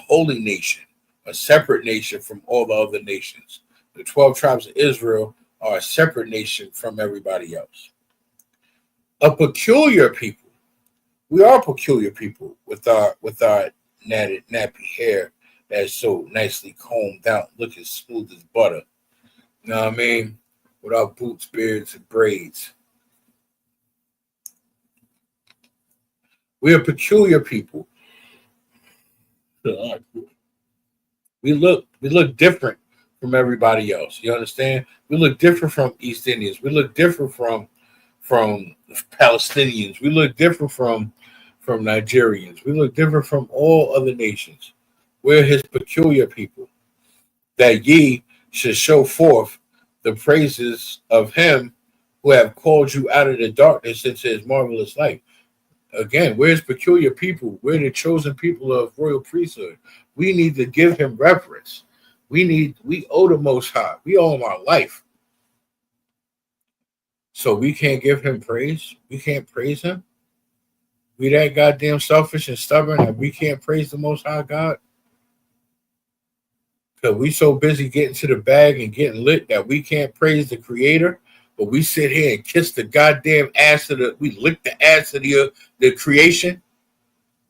holy nation, a separate nation from all the other nations. The 12 tribes of Israel are a separate nation from everybody else. A peculiar people. We are peculiar people with our natted, nappy hair that's so nicely combed out, looking smooth as butter. You know what I mean? With our boots, beards, and braids. We are peculiar people. We look different from everybody else. You understand? We look different from East Indians. We look different from Palestinians. We look different from from Nigerians. We look different from all other nations. We're his peculiar people, that ye should show forth the praises of him who have called you out of the darkness into his marvelous light. Again, we're his peculiar people. We're the chosen people of royal priesthood. We need to give him reverence. We owe the Most High. We owe him our life. So we can't give him praise. We can't praise him. We that goddamn selfish and stubborn that we can't praise the Most High God. Because we so busy getting to the bag and getting lit that we can't praise the Creator. But we sit here and kiss the goddamn ass of we lick the ass of the creation.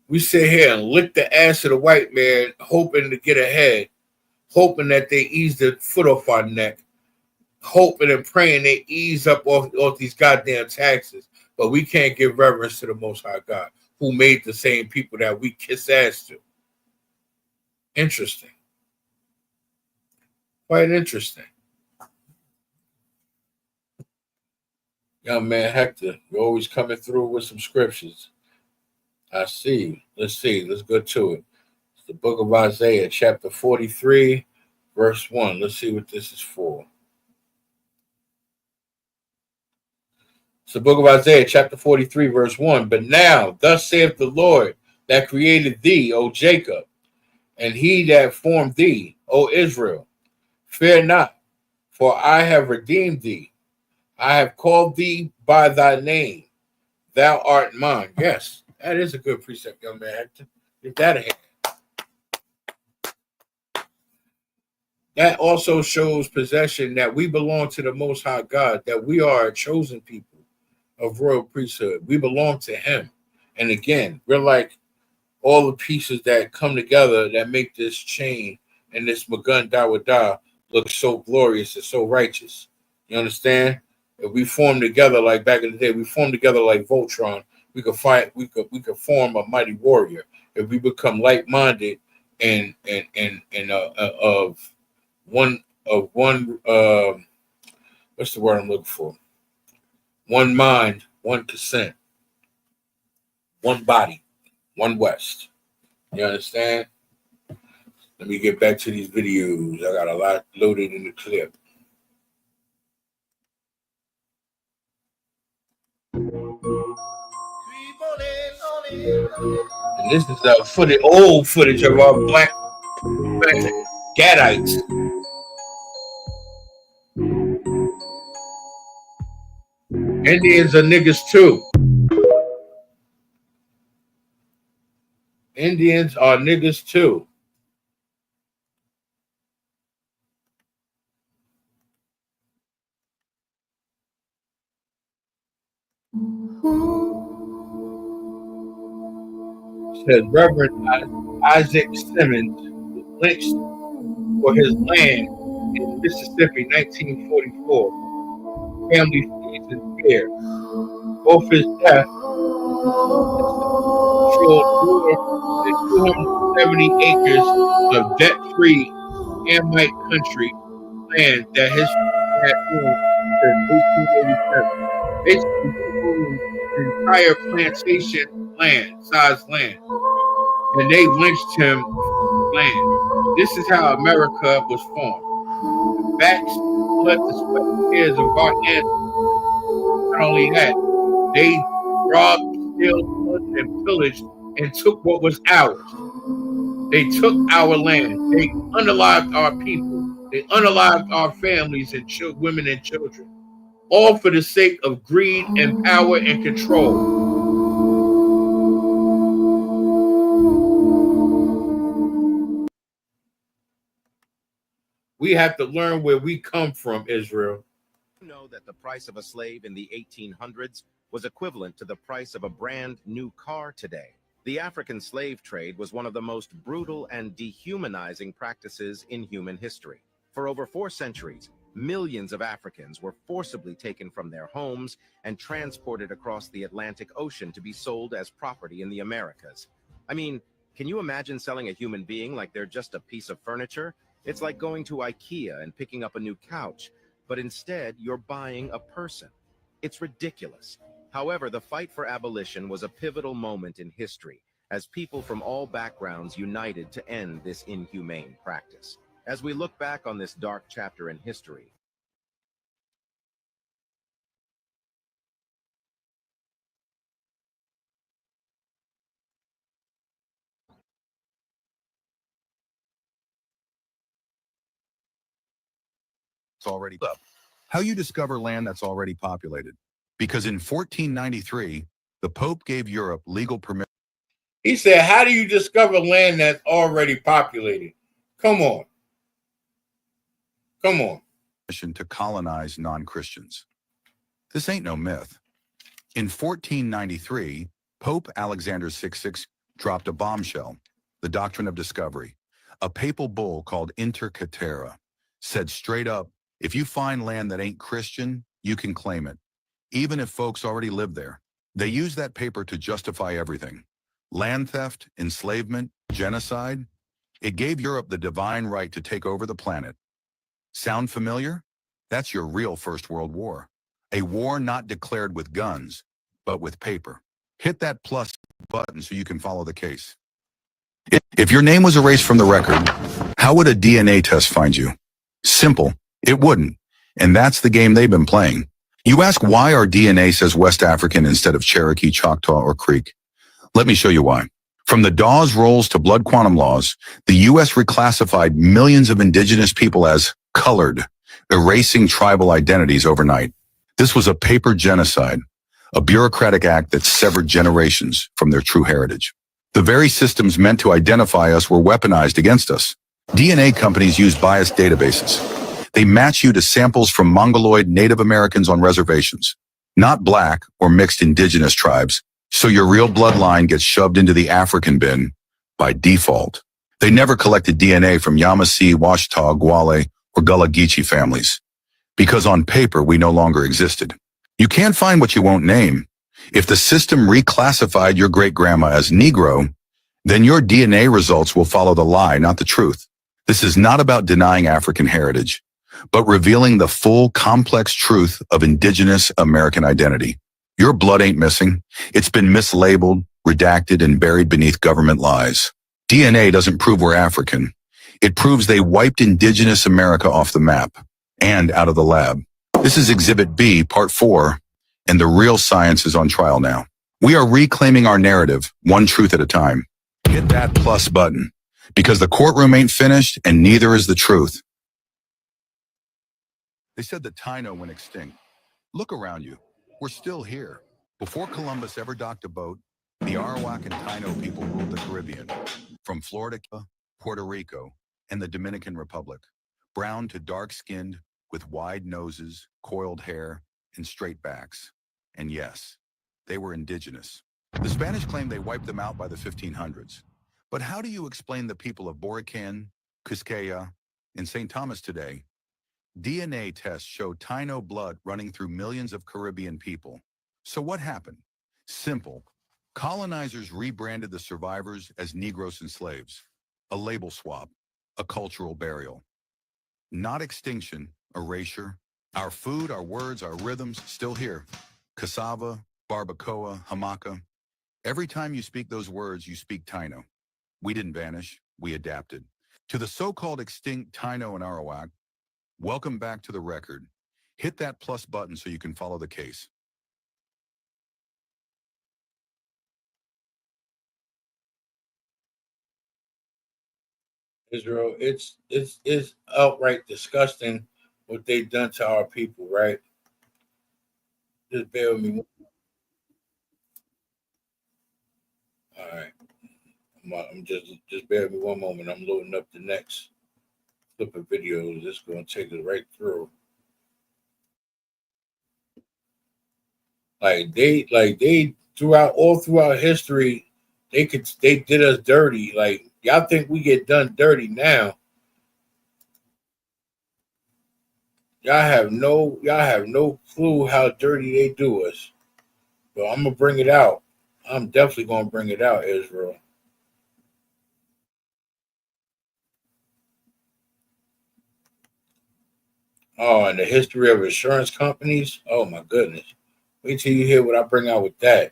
We sit here and lick the ass of the white man, hoping to get ahead, hoping that they ease the foot off our neck, hoping and praying they ease up off these goddamn taxes. But we can't give reverence to the Most High God, who made the same people that we kiss ass to. Interesting. Quite interesting. Young man Hector, you're always coming through with some scriptures. I see. Let's see. Let's go to it. It's the book of Isaiah, chapter 43, verse 1. Let's see what this is for. It's the book of Isaiah, chapter 43, verse 1. But now, thus saith the Lord that created thee, O Jacob, and he that formed thee, O Israel. Fear not, for I have redeemed thee. I have called thee by thy name. Thou art mine. Yes, that is a good precept, young man Hector. Get that ahead. That also shows possession that we belong to the Most High God, that we are a chosen people of royal priesthood. We belong to him. And again, we're like all the pieces that come together that make this chain and this Magun Dawada look so glorious and so righteous. You understand? If we form together like back in the day, we form together like Voltron, we could fight, we could form a mighty warrior. If we become like-minded and of one what's the word I'm looking for? One mind, one consent, one body, one West. You understand? Let me get back to these videos. I got a lot loaded in the clip. And this is old footage of our black Gadites. Indians are niggas too. Indians are niggas too. Says Reverend Isaac Simmons was lynched for his land in Mississippi, 1944. Family flees in fear. Both his death controlled more than 270 acres of debt-free Amite country land that his family had owned since 1887. Basically, he owned an entire plantation size land, and they lynched him for land. This is how America was formed. The backs, blood, the sweat, and tears of our ancestors. Not only that, they robbed, killed, and pillaged, and took what was ours. They took our land. They unalived our people. They unalived our families and women and children, all for the sake of greed and power and control. We have to learn where we come from, Israel. You know that the price of a slave in the 1800s was equivalent to the price of a brand new car today. The African slave trade was one of the most brutal and dehumanizing practices in human history. For over 4 centuries, millions of Africans were forcibly taken from their homes and transported across the Atlantic Ocean to be sold as property in the Americas. I mean, can you imagine selling a human being like they're just a piece of furniture? It's like going to IKEA and picking up a new couch, but instead you're buying a person. It's ridiculous. However, the fight for abolition was a pivotal moment in history, as people from all backgrounds united to end this inhumane practice. As we look back on this dark chapter in history, it's already up. How you discover land that's already populated? Because in 1493, the Pope gave Europe legal permission. He said, how do you discover land that's already populated? Come on. Come on. To colonize non-Christians. This ain't no myth. In 1493, Pope Alexander VI dropped a bombshell, the doctrine of discovery. A papal bull called Inter Caetera said straight up, if you find land that ain't Christian, you can claim it, even if folks already live there. They used that paper to justify everything. Land theft, enslavement, genocide. It gave Europe the divine right to take over the planet. Sound familiar? That's your real First World War. A war not declared with guns, but with paper. Hit that plus button so you can follow the case. If your name was erased from the record, how would a DNA test find you? Simple. It wouldn't. And that's the game they've been playing. You ask why our DNA says West African instead of Cherokee, Choctaw, or Creek. Let me show you why. From the Dawes Rolls to blood quantum laws, the U.S. reclassified millions of indigenous people as colored, erasing tribal identities overnight. This was a paper genocide, a bureaucratic act that severed generations from their true heritage. The very systems meant to identify us were weaponized against us. DNA companies use biased databases. They match you to samples from Mongoloid Native Americans on reservations, not Black or mixed indigenous tribes, so your real bloodline gets shoved into the African bin by default. They never collected DNA from Yamasee, Washita, Gwale, or Gullah Geechee families, because on paper we no longer existed. You can't find what you won't name. If the system reclassified your great-grandma as Negro, then your DNA results will follow the lie, not the truth. This is not about denying African heritage, but revealing the full, complex truth of indigenous American identity. Your blood ain't missing. It's been mislabeled, redacted, and buried beneath government lies. DNA doesn't prove we're African. It proves they wiped indigenous America off the map and out of the lab. This is Exhibit B, Part 4, and the real science is on trial now. We are reclaiming our narrative, one truth at a time. Hit that plus button, because the courtroom ain't finished and neither is the truth. They said the Taino went extinct. Look around you. We're still here. Before Columbus ever docked a boat, the Arawak and Taino people ruled the Caribbean, from Florida, Puerto Rico, and the Dominican Republic. Brown to dark-skinned, with wide noses, coiled hair, and straight backs. And yes, they were indigenous. The Spanish claimed they wiped them out by the 1500s. But how do you explain the people of Borican, Quisqueya, and St. Thomas today? DNA tests show Taino blood running through millions of Caribbean people. So what happened? Simple. Colonizers rebranded the survivors as Negros and slaves. A label swap, a cultural burial. Not extinction, erasure. Our food, our words, our rhythms, still here. Cassava, barbacoa, hamaca. Every time you speak those words, you speak Taino. We didn't vanish, we adapted. To the so-called extinct Taino and Arawak, welcome back to the record. Hit that plus button so you can follow the case. Israel, it's outright disgusting what they've done to our people, right? Just bear with me. All right. I'm just bear with me one moment. I'm loading up the next clip of videos. It's going to take us right through. Like they all throughout history, they did us dirty. Like, y'all think we get done dirty now? Y'all have no clue how dirty they do us. But I'm gonna bring it out. I'm definitely gonna bring it out, Israel. Oh, and the history of insurance companies. Oh my goodness. Wait till you hear what I bring out with that.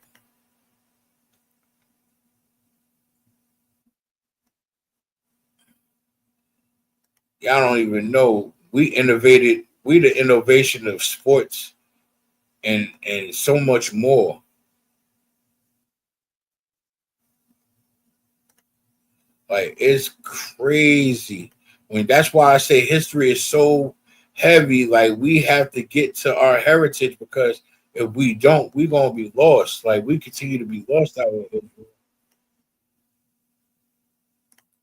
Y'all don't even know. We innovated. We the innovation of sports and so much more. Like, it's crazy. That's why I say history is so heavy. Like, we have to get to our heritage, because if we don't, we're gonna be lost. Like, we continue to be lost out here.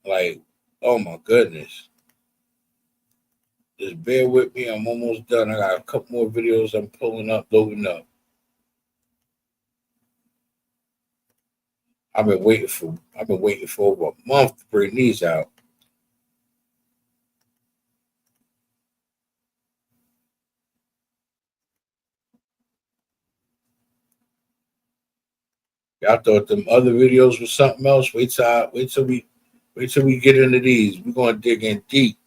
Like, oh my goodness. Just bear with me. I'm almost done. I got a couple more videos I'm pulling up, loading up. I've been waiting for over a month to bring these out. Y'all thought them other videos was something else. Wait till we get into these. We're gonna dig in deep.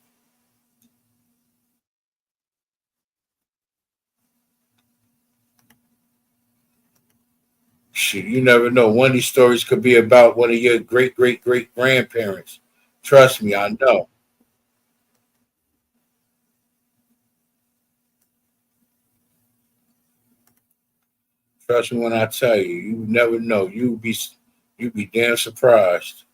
Shit, you never know. One of these stories could be about one of your great grandparents. Trust me, I know. Trust me when I tell you. You never know. You'd be damn surprised.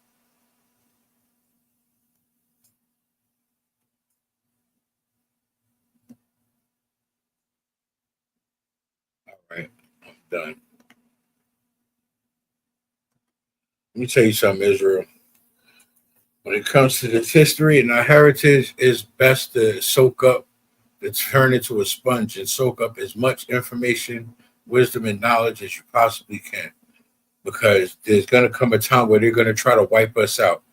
All right, I'm done. Let me tell you something, Israel. When it comes to this history and our heritage, it's best to soak up, to turn into a sponge and soak up as much information, wisdom, and knowledge as you possibly can. Because there's going to come a time where they're going to try to wipe us out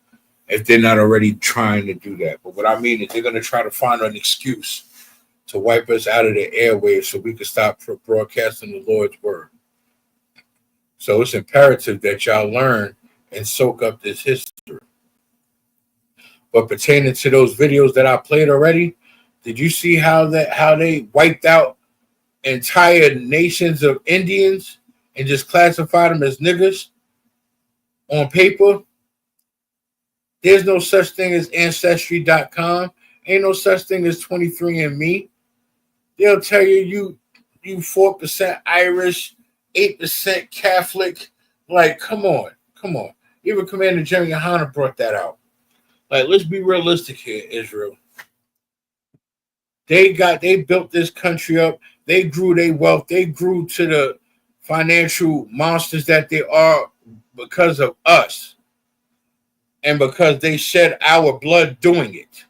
if they're not already trying to do that. But what I mean is they're going to try to find an excuse to wipe us out of the airwaves so we can stop broadcasting the Lord's word. So it's imperative that y'all learn and soak up this history. But pertaining to those videos that I played already, did you see how they wiped out entire nations of Indians and just classified them as niggas on paper? There's no such thing as Ancestry.com. Ain't no such thing as 23andMe. They'll tell you 4% Irish, 8% Catholic. Like, come on. Even Commander General YAHANNA brought that out. Like, let's be realistic here, Israel. They built this country up. They grew their wealth. They grew to the financial monsters that they are because of us. And because they shed our blood doing it.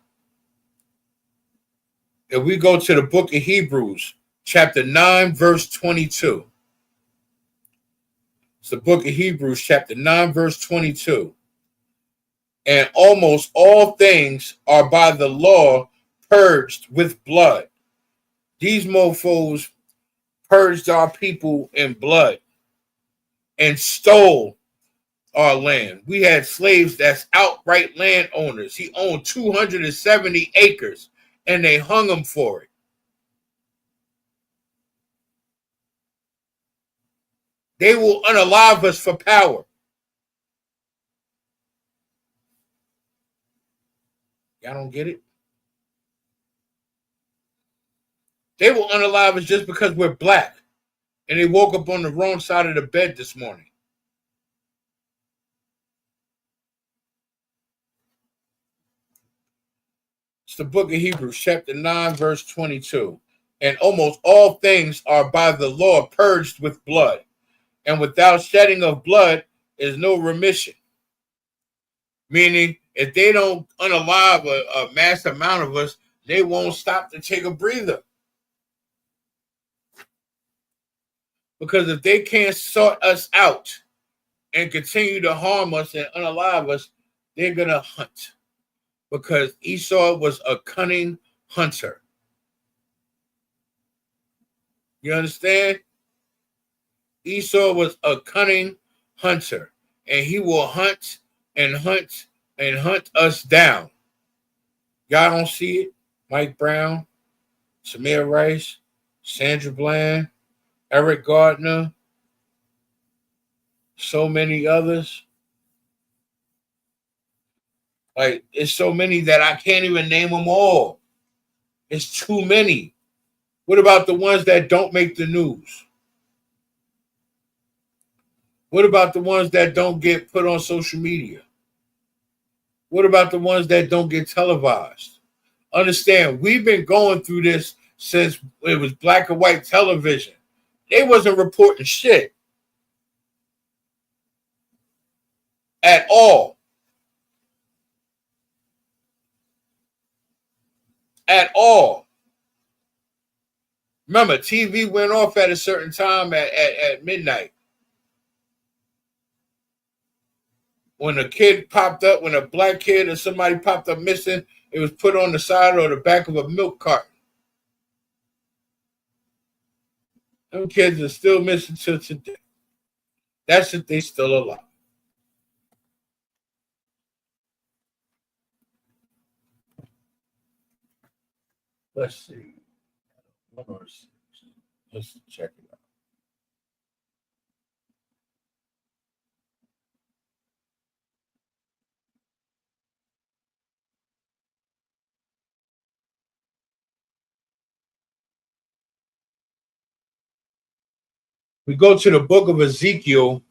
If we go to the book of Hebrews, chapter 9, verse 22. It's the book of Hebrews, chapter 9, verse 22. And almost all things are by the law purged with blood. These mofos purged our people in blood and stole our land. We had slaves that's outright landowners. He owned 270 acres and they hung him for it. They will unalive us for power. Y'all don't get it? They will unalive us just because we're black. And they woke up on the wrong side of the bed this morning. It's the book of Hebrews, chapter 9, verse 22. And almost all things are by the law purged with blood. And without shedding of blood is no remission. Meaning, if they don't unalive a mass amount of us, they won't stop to take a breather. Because if they can't sort us out and continue to harm us and unalive us, they're going to hunt. Because Esau was a cunning hunter. You understand? Esau was a cunning hunter. And he will hunt and hunt and hunt us down. Y'all don't see it? Mike Brown, Samir Rice, Sandra Bland, Eric Gardner, so many others. Like, it's so many that I can't even name them all. It's too many. What about the ones that don't make the news? What about the ones that don't get put on social media? What about the ones that don't get televised? Understand, we've been going through this since it was black and white television. They wasn't reporting shit at all. At all. Remember, TV went off at a certain time at midnight. When a kid popped up, when a black kid or somebody popped up missing, it was put on the side or the back of a milk carton. Them kids are still missing till today. That's if they still alive. Let's see. Let's check it out. We go to the book of Ezekiel,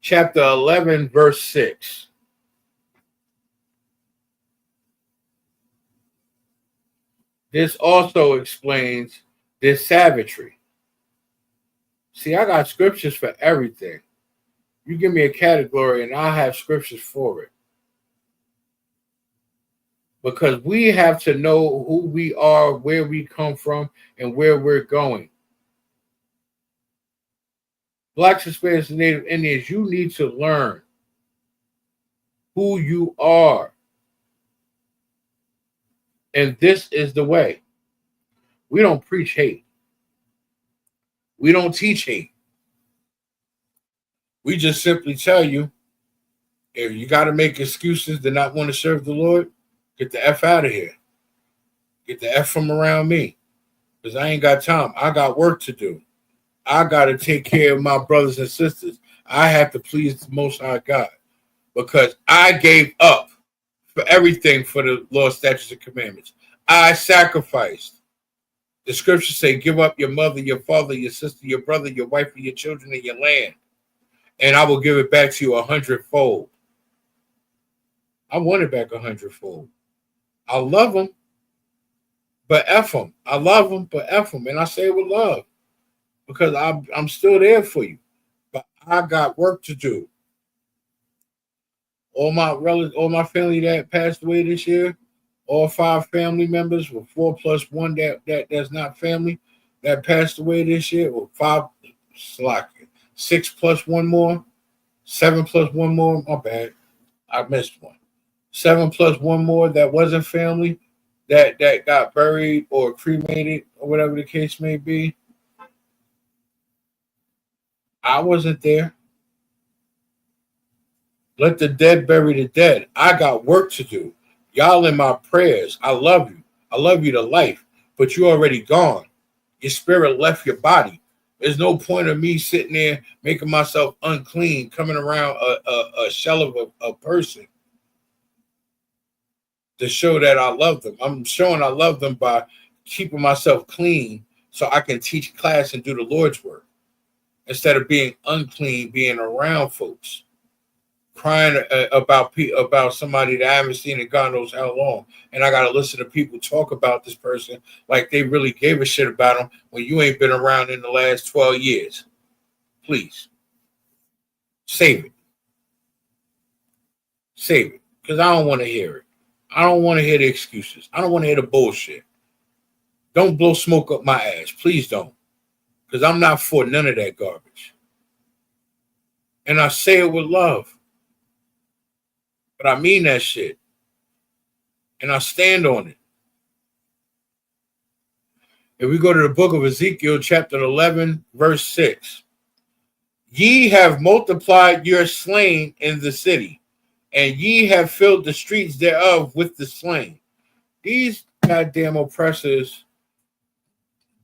chapter 11, verse 6. This also explains this savagery. See, I got scriptures for everything. You give me a category and I'll have scriptures for it. Because we have to know who we are, where we come from, and where we're going. Blacks, Hispanics, and Native Indians, you need to learn who you are. And this is the way. We don't preach hate. We don't teach hate. We just simply tell you, if you got to make excuses to not want to serve the Lord, get the F out of here. Get the F from around me. Because I ain't got time. I got work to do. I got to take care of my brothers and sisters. I have to please the Most High God. Because I gave up for everything for the law, statutes, and commandments. I sacrificed. The scriptures say, give up your mother, your father, your sister, your brother, your wife, and your children, and your land. And I will give it back to you 100-fold. I want it back 100-fold. I love them, but F them. I love them, but F them. And I say it with love because I'm still there for you. But I got work to do. All my relatives, all my family that passed away this year, all 5 family members with 4 plus 1 that's not family that passed away this year, or 6 plus 1 more, 7 plus 1 more. My bad, I missed one. 7 plus 1 more that wasn't family, that got buried or cremated or whatever the case may be. I wasn't there. Let the dead bury the dead. I got work to do. Y'all in my prayers. I love you. I love you to life, but you already gone. Your spirit left your body. There's no point of me sitting there making myself unclean, coming around a shell of a person to show that I love them. I'm showing I love them by keeping myself clean so I can teach class and do the Lord's work instead of being unclean, being around folks, crying about somebody that I haven't seen in God knows how long. And I got to listen to people talk about this person like they really gave a shit about them when you ain't been around in the last 12 years. Please. Save it. Save it. Because I don't want to hear it. I don't want to hear the excuses. I don't want to hear the bullshit. Don't blow smoke up my ass. Please don't. Because I'm not for none of that garbage. And I say it with love. But I mean that shit. And I stand on it. If we go to the book of Ezekiel, chapter 11, verse 6. Ye have multiplied your slain in the city, and ye have filled the streets thereof with the slain. These goddamn oppressors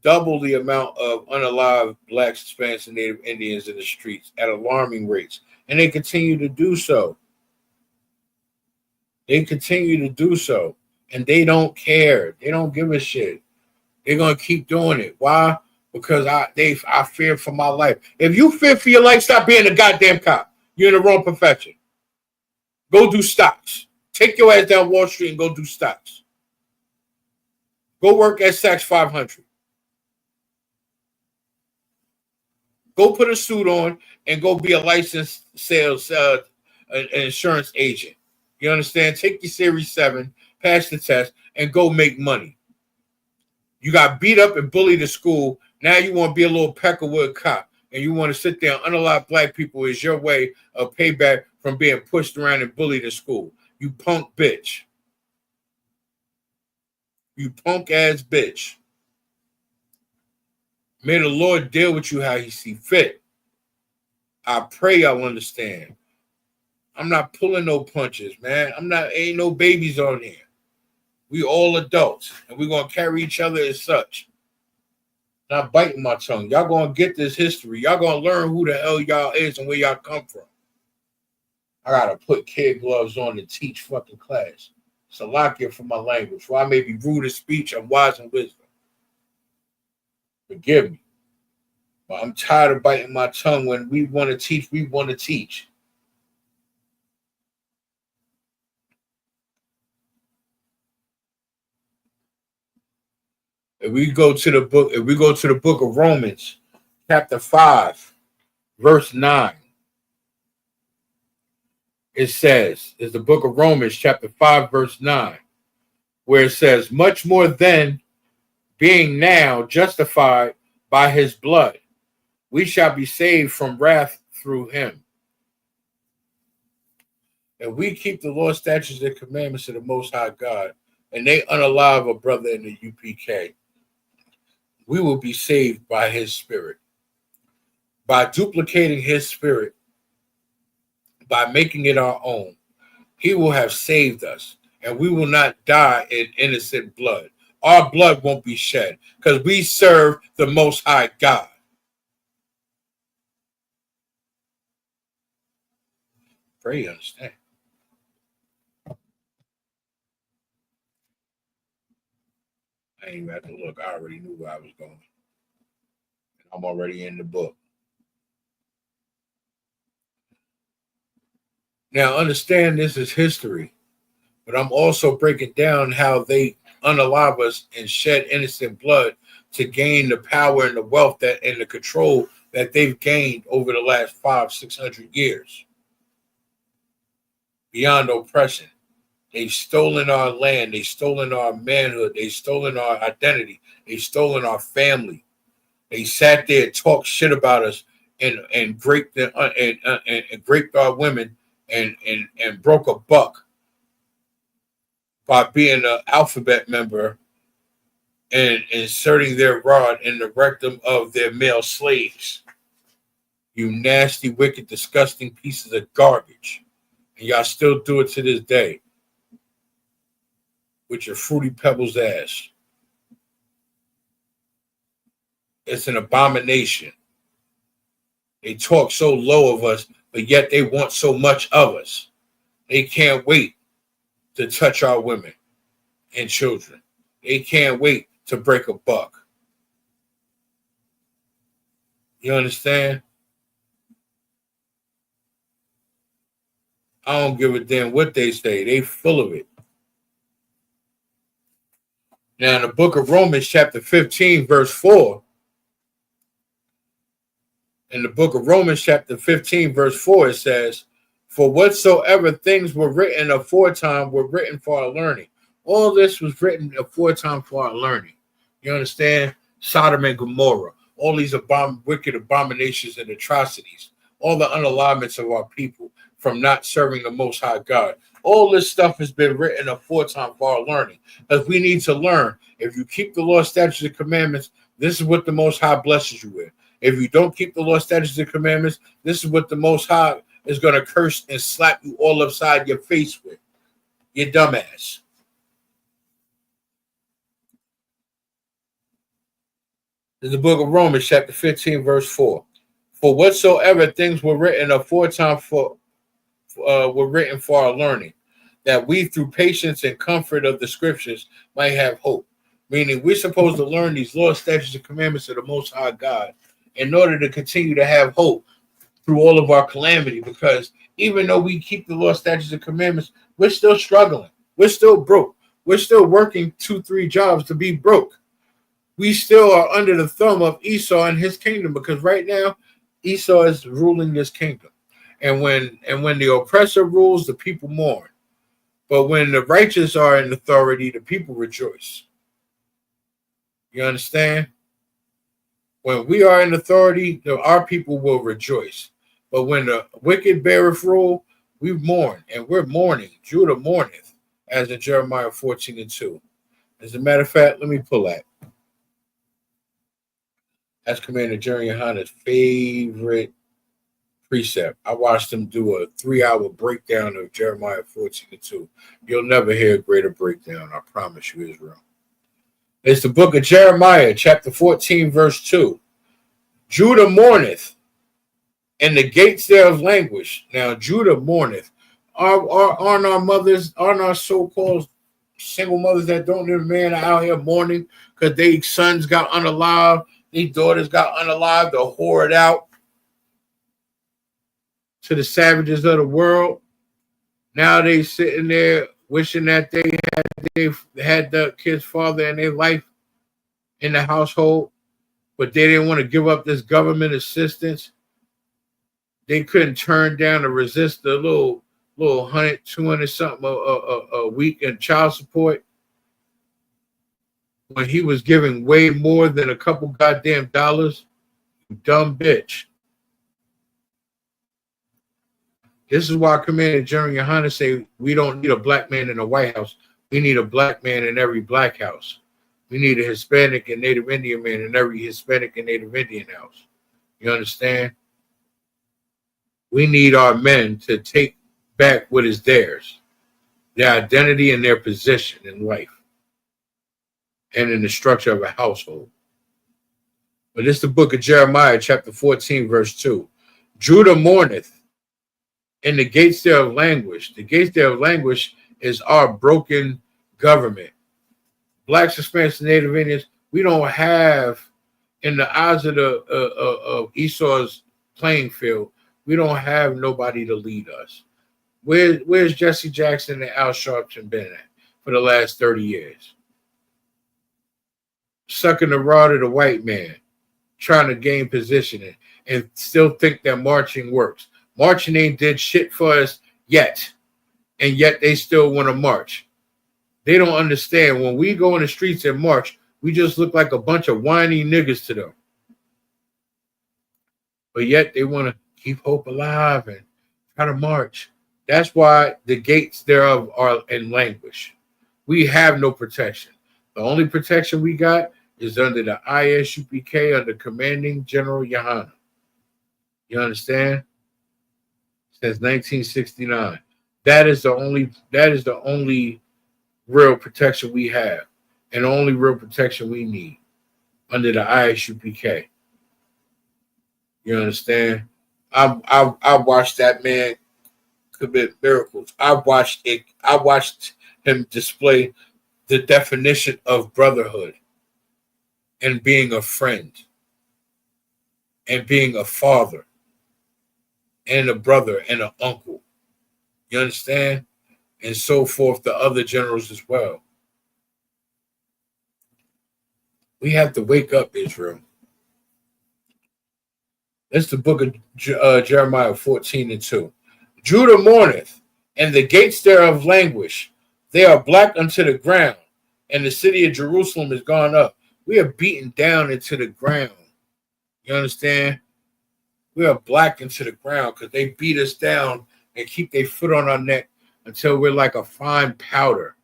double the amount of unalived blacks, Hispanics, and Native Indians in the streets at alarming rates. And they continue to do so. They continue to do so. And they don't care. They don't give a shit. They're going to keep doing it. Why? Because I fear for my life. If you fear for your life, stop being a goddamn cop. You're in the wrong profession. Go do stocks. Take your ass down Wall Street and go do stocks. Go work at Saks 500. Go put a suit on and go be a licensed sales an insurance agent. You understand? Take your Series 7, pass the test, and go make money. You got beat up and bullied at school. Now you want to be a little Peckerwood cop, and you want to sit there and unalive black people is your way of payback from being pushed around and bullied in school. You punk bitch. You punk ass bitch. May the Lord deal with you how he see fit. I pray y'all understand. I'm not pulling no punches, man. Ain't no babies on here. We all adults, and we're going to carry each other as such. Not biting my tongue. Y'all going to get this history. Y'all going to learn who the hell y'all is and where y'all come from. I got to put kid gloves on to teach fucking class. It's a lock in for my language. While I may be rude in speech, I'm wise in wisdom. Forgive me. But I'm tired of biting my tongue. When we want to teach, we want to teach. If we go to the book of Romans, chapter 5, verse 9, it says, is the book of Romans, chapter 5, verse 9, where it says, much more than being now justified by his blood, we shall be saved from wrath through him. And we keep the law, statutes, and commandments of the Most High God, and they unalive a brother in the UPK. We will be saved by his spirit. By duplicating his spirit, by making it our own, he will have saved us, and we will not die in innocent blood. Our blood won't be shed because we serve the Most High God. Pray you understand. I ain't even have to look. I already knew where I was going. I'm already in the book. Now, understand this is history, but I'm also breaking down how they unalive us and shed innocent blood to gain the power and the wealth that and the control that they've gained over the last 500-600 years. Beyond oppression. They've stolen our land. They've stolen our manhood. They've stolen our identity. They've stolen our family. They sat there and talked shit about us and raped and raped our women and broke a buck by being an alphabet member and inserting their rod in the rectum of their male slaves. You nasty, wicked, disgusting pieces of garbage. And y'all still do it to this day. With your Fruity Pebbles ass. It's an abomination. They talk so low of us, but yet they want so much of us. They can't wait to touch our women and children. They can't wait to break a buck. You understand? I don't give a damn what they say. They full of it. Now, in the book of Romans, chapter 15, verse 4, in the book of Romans, chapter 15, verse 4, it says, for whatsoever things were written aforetime were written for our learning. All this was written aforetime for our learning. You understand? Sodom and Gomorrah, all these wicked abominations and atrocities, all the unalignments of our people from not serving the Most High God. All this stuff has been written aforetime for our learning, because we need to learn. If you keep the law, statutes, and commandments, this is what the Most High blesses you with. If you don't keep the law, statutes, and commandments, this is what the Most High is going to curse and slap you all upside your face with. You dumbass. This is the book of Romans, chapter 15, verse 4. For whatsoever things were written aforetime were written for our learning, that we through patience and comfort of the scriptures might have hope. Meaning we're supposed to learn these laws, statutes, and commandments of the Most High God in order to continue to have hope through all of our calamity. Because even though we keep the law, statutes, and commandments, we're still struggling. We're still broke. We're still working 2-3 jobs to be broke. We still are under the thumb of Esau and his kingdom, because right now Esau is ruling this kingdom. And when the oppressor rules, the people mourn. But when the righteous are in authority, the people rejoice. You understand? When we are in authority, our people will rejoice. But when the wicked beareth rule, we mourn, and we're mourning. Judah mourneth, as in Jeremiah 14:2. As a matter of fact, let me pull that. That's Commander Jerry Yohanna's favorite precept. I watched him do a 3-hour breakdown of Jeremiah 14:2. You'll never hear a greater breakdown, I promise you, Israel. It's the book of Jeremiah, chapter 14, verse 2. Judah mourneth, and the gates thereof languish. Now, Judah mourneth. Aren't our mothers, aren't our so-called single mothers that don't have a man out here mourning because their sons got unalived, their daughters got unalived or whored out to the savages of the world? Now they sitting there wishing that they had the kid's father in their life in the household, but they didn't want to give up this government assistance. They couldn't turn down or resist the little 100, 200 something a week in child support when he was giving way more than a couple goddamn dollars. You dumb bitch. This is why Commander General Yohanna say we don't need a black man in the White House. We need a black man in every black house. We need a Hispanic and Native Indian man in every Hispanic and Native Indian house. You understand? We need our men to take back what is theirs, their identity and their position in life and in the structure of a household. But it's the book of Jeremiah, chapter 14, verse 2. Judah mourneth, and the gates thereof languish. The gates thereof languish is our broken government. Blacks, Hispanics, and Native Indians, we don't have, in the eyes of of Esau's playing field, we don't have nobody to lead us. Where's Jesse Jackson and Al Sharpton been at for the last 30 years? Sucking the rod of the white man, trying to gain position and still think that marching works. Marching ain't did shit for us yet, and yet they still want to march. They don't understand. When we go in the streets and march, we just look like a bunch of whiny niggas to them. But yet they want to keep hope alive and try to march. That's why the gates thereof are in languish. We have no protection. The only protection we got is under the ISUPK, under Commanding General Yahanna. You understand? Since 1969. That is the only real protection we have, and the only real protection we need under the ISUPK. You understand? I watched that man commit miracles. I watched him display the definition of brotherhood and being a friend and being a father and a brother and an uncle. You understand? And so forth to other generals as well. We have to wake up, Israel. That's the book of Jeremiah 14:2. Judah mourneth, and the gates thereof languish. They are black unto the ground, and the city of Jerusalem is gone up. We are beaten down into the ground. You understand? We are black into the ground because they beat us down and keep their foot on our neck until we're like a fine powder,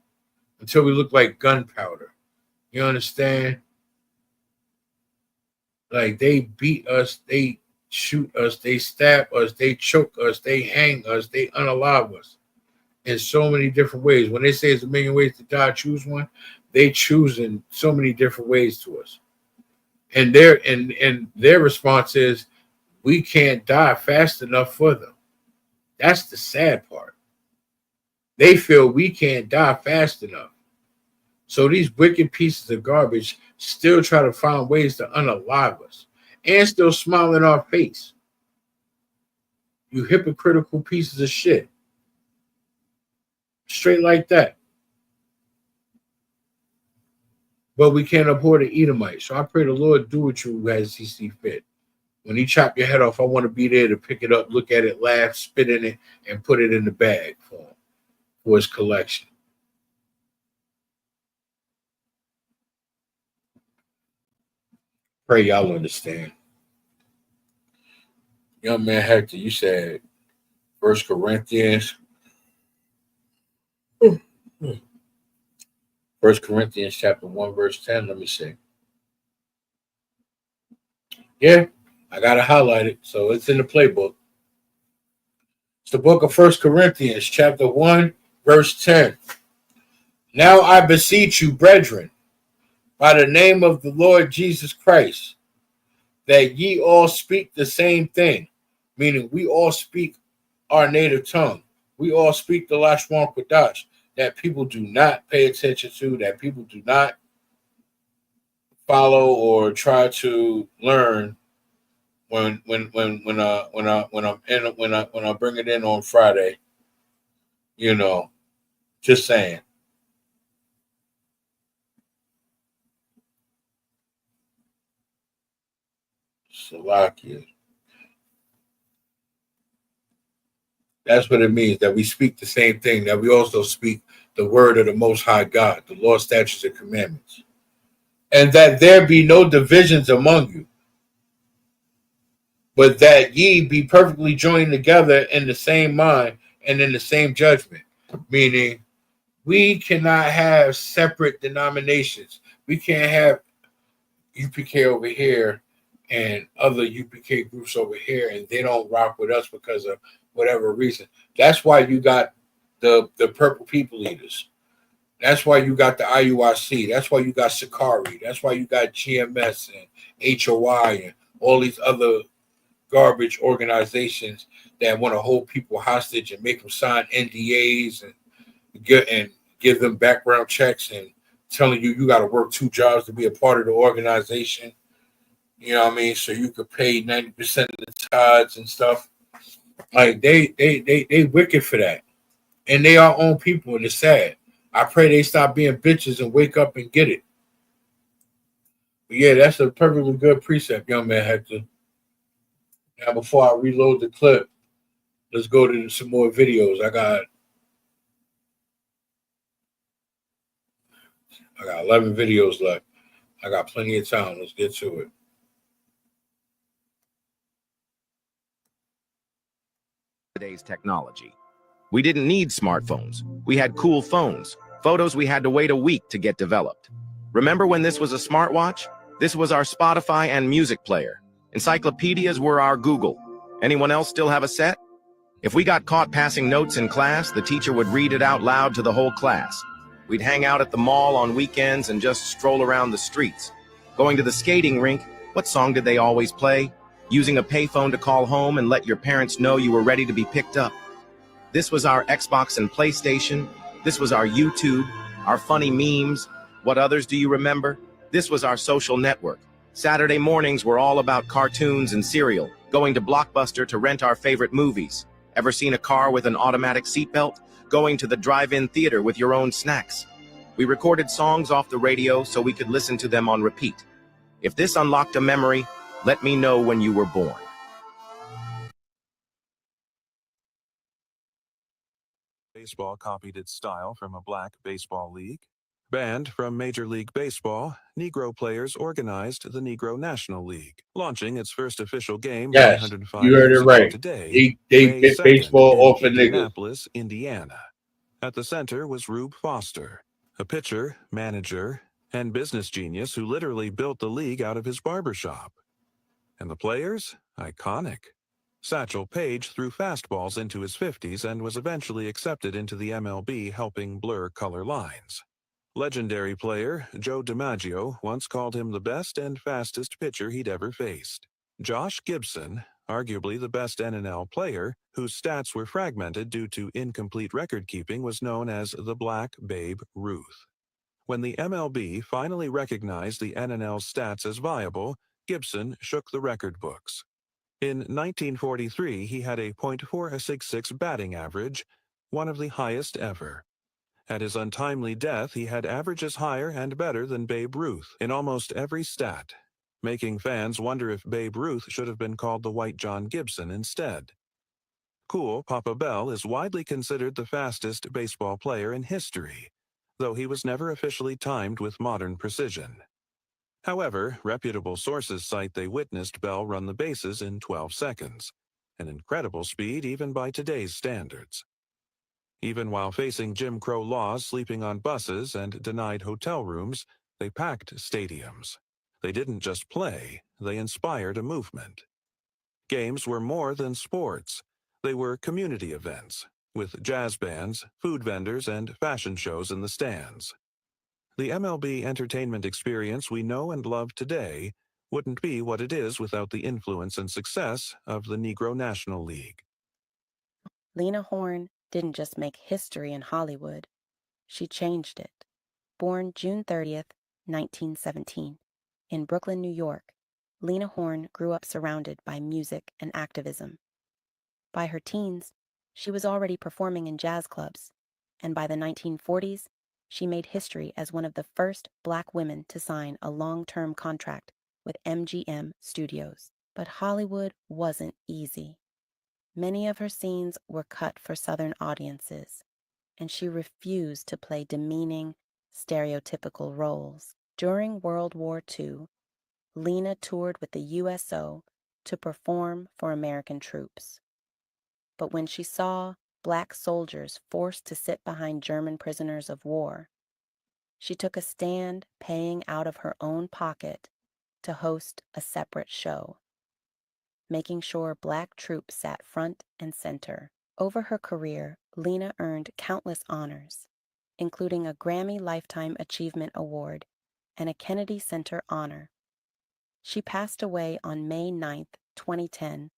until we look like gunpowder. You understand? Like they beat us, they shoot us, they stab us, they choke us, they hang us, they unalive us in so many different ways. When they say it's 1,000,000 ways to die, choose one, they choose in so many different ways to us. And their response is, we can't die fast enough for them. That's the sad part. They feel we can't die fast enough. So these wicked pieces of garbage still try to find ways to unalive us and still smile in our face. You hypocritical pieces of shit. Straight like that. But we can't abhor the Edomite. So I pray the Lord do what you as he see fit. When he chop your head off, I want to be there to pick it up, look at it, laugh, spit in it, and put it in the bag for his collection. Pray y'all understand. Young man Hector, you said 1 Corinthians. 1 Corinthians chapter 1, verse 10. Let me see. Yeah, I got to highlight it. So it's in the playbook. It's the book of 1 Corinthians chapter 1, verse 10. Now I beseech you, brethren, by the name of the Lord Jesus Christ, that ye all speak the same thing, meaning we all speak our native tongue. We all speak the Lashwan Kodash that people do not pay attention to, that people do not follow or try to learn when I bring it in on Friday. You know, just saying. Salakia. That's what it means, that we speak the same thing, that we also speak the word of the Most High God, the law, statutes, and commandments. And that there be no divisions among you, but that ye be perfectly joined together in the same mind and in the same judgment. Meaning, we cannot have separate denominations. We can't have UPK over here and other UPK groups over here, and they don't rock with us because of whatever reason. That's why you got the Purple People Eaters. That's why you got the IUIC. That's why you got Sakari. That's why you got GMS and HOI and all these other garbage organizations that want to hold people hostage and make them sign NDAs and give them background checks and telling you got to work 2 jobs to be a part of the organization. You know what I mean? So you could pay 90% of the tithes and stuff. Like they wicked for that. And they are own people, and it's sad. I pray they stop being bitches and wake up and get it. But yeah, that's a perfectly good precept, young man Hector. Now, before I reload the clip, let's go to some more videos. I got 11 videos left. I got plenty of time. Let's get to it. Today's technology. We didn't need smartphones. We had cool phones. Photos we had to wait a week to get developed. Remember when this was a smartwatch? This was our Spotify and music player. Encyclopedias were our Google. Anyone else still have a set? If we got caught passing notes in class, the teacher would read it out loud to the whole class. We'd hang out at the mall on weekends and just stroll around the streets. Going to the skating rink, what song did they always play? Using a payphone to call home and let your parents know you were ready to be picked up. This was our Xbox and PlayStation. This was our YouTube, our funny memes. What others do you remember? This was our social network. Saturday mornings were all about cartoons and cereal, going to Blockbuster to rent our favorite movies. Ever seen a car with an automatic seatbelt? Going to the drive-in theater with your own snacks. We recorded songs off the radio so we could listen to them on repeat. If this unlocked a memory, let me know when you were born. Baseball copied its style from a black baseball league. Banned from Major League Baseball, Negro players organized the Negro National League, launching its first official game Yes, 105 you heard years it ago right. today, They May get 2nd, baseball in off of niggas. Indianapolis, Indiana. At the center was Rube Foster, a pitcher, manager, and business genius who literally built the league out of his barbershop. And the players? Iconic. Satchel Paige threw fastballs into his 50s and was eventually accepted into the MLB, helping blur color lines. Legendary player Joe DiMaggio once called him the best and fastest pitcher he'd ever faced. Josh Gibson, arguably the best NNL player, whose stats were fragmented due to incomplete record-keeping, was known as the Black Babe Ruth. When the MLB finally recognized the NNL's stats as viable, Gibson shook the record books. In 1943, he had a .466 batting average, one of the highest ever. At his untimely death, he had averages higher and better than Babe Ruth in almost every stat, making fans wonder if Babe Ruth should have been called the White John Gibson instead. Cool Papa Bell is widely considered the fastest baseball player in history, though he was never officially timed with modern precision. However, reputable sources cite they witnessed Bell run the bases in 12 seconds, an incredible speed even by today's standards. Even while facing Jim Crow laws, sleeping on buses, and denied hotel rooms, they packed stadiums. They didn't just play, they inspired a movement. Games were more than sports. They were community events, with jazz bands, food vendors, and fashion shows in the stands. The MLB entertainment experience we know and love today wouldn't be what it is without the influence and success of the Negro National League. Lena Horne didn't just make history in Hollywood, she changed it. Born June 30th, 1917, in Brooklyn, New York, Lena Horne grew up surrounded by music and activism. By her teens, she was already performing in jazz clubs, and by the 1940s, she made history as one of the first Black women to sign a long-term contract with MGM Studios. But Hollywood wasn't easy. Many of her scenes were cut for Southern audiences, and she refused to play demeaning, stereotypical roles. During World War II, Lena toured with the USO to perform for American troops. But when she saw Black soldiers forced to sit behind German prisoners of war, she took a stand paying out of her own pocket to host a separate show, making sure Black troops sat front and center. Over her career, Lena earned countless honors, including a Grammy Lifetime Achievement Award and a Kennedy Center honor. She passed away on May 9th, 2010,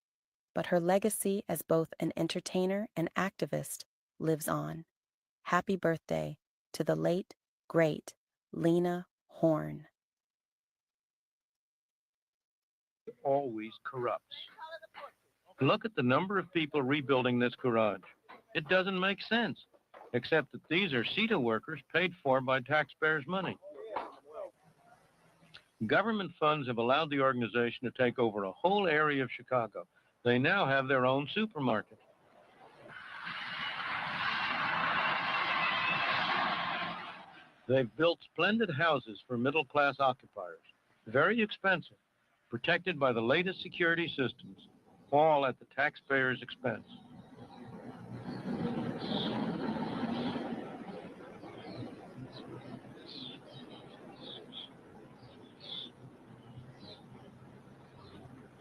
but her legacy as both an entertainer and activist lives on. Happy birthday to the late, great Lena Horne. Always corrupts. Look at the number of people rebuilding this garage. It doesn't make sense, except that these are CETA workers paid for by taxpayers' money. Government funds have allowed the organization to take over a whole area of Chicago. They now have their own supermarket. They've built splendid houses for middle-class occupiers, very expensive, protected by the latest security systems, all at the taxpayer's expense.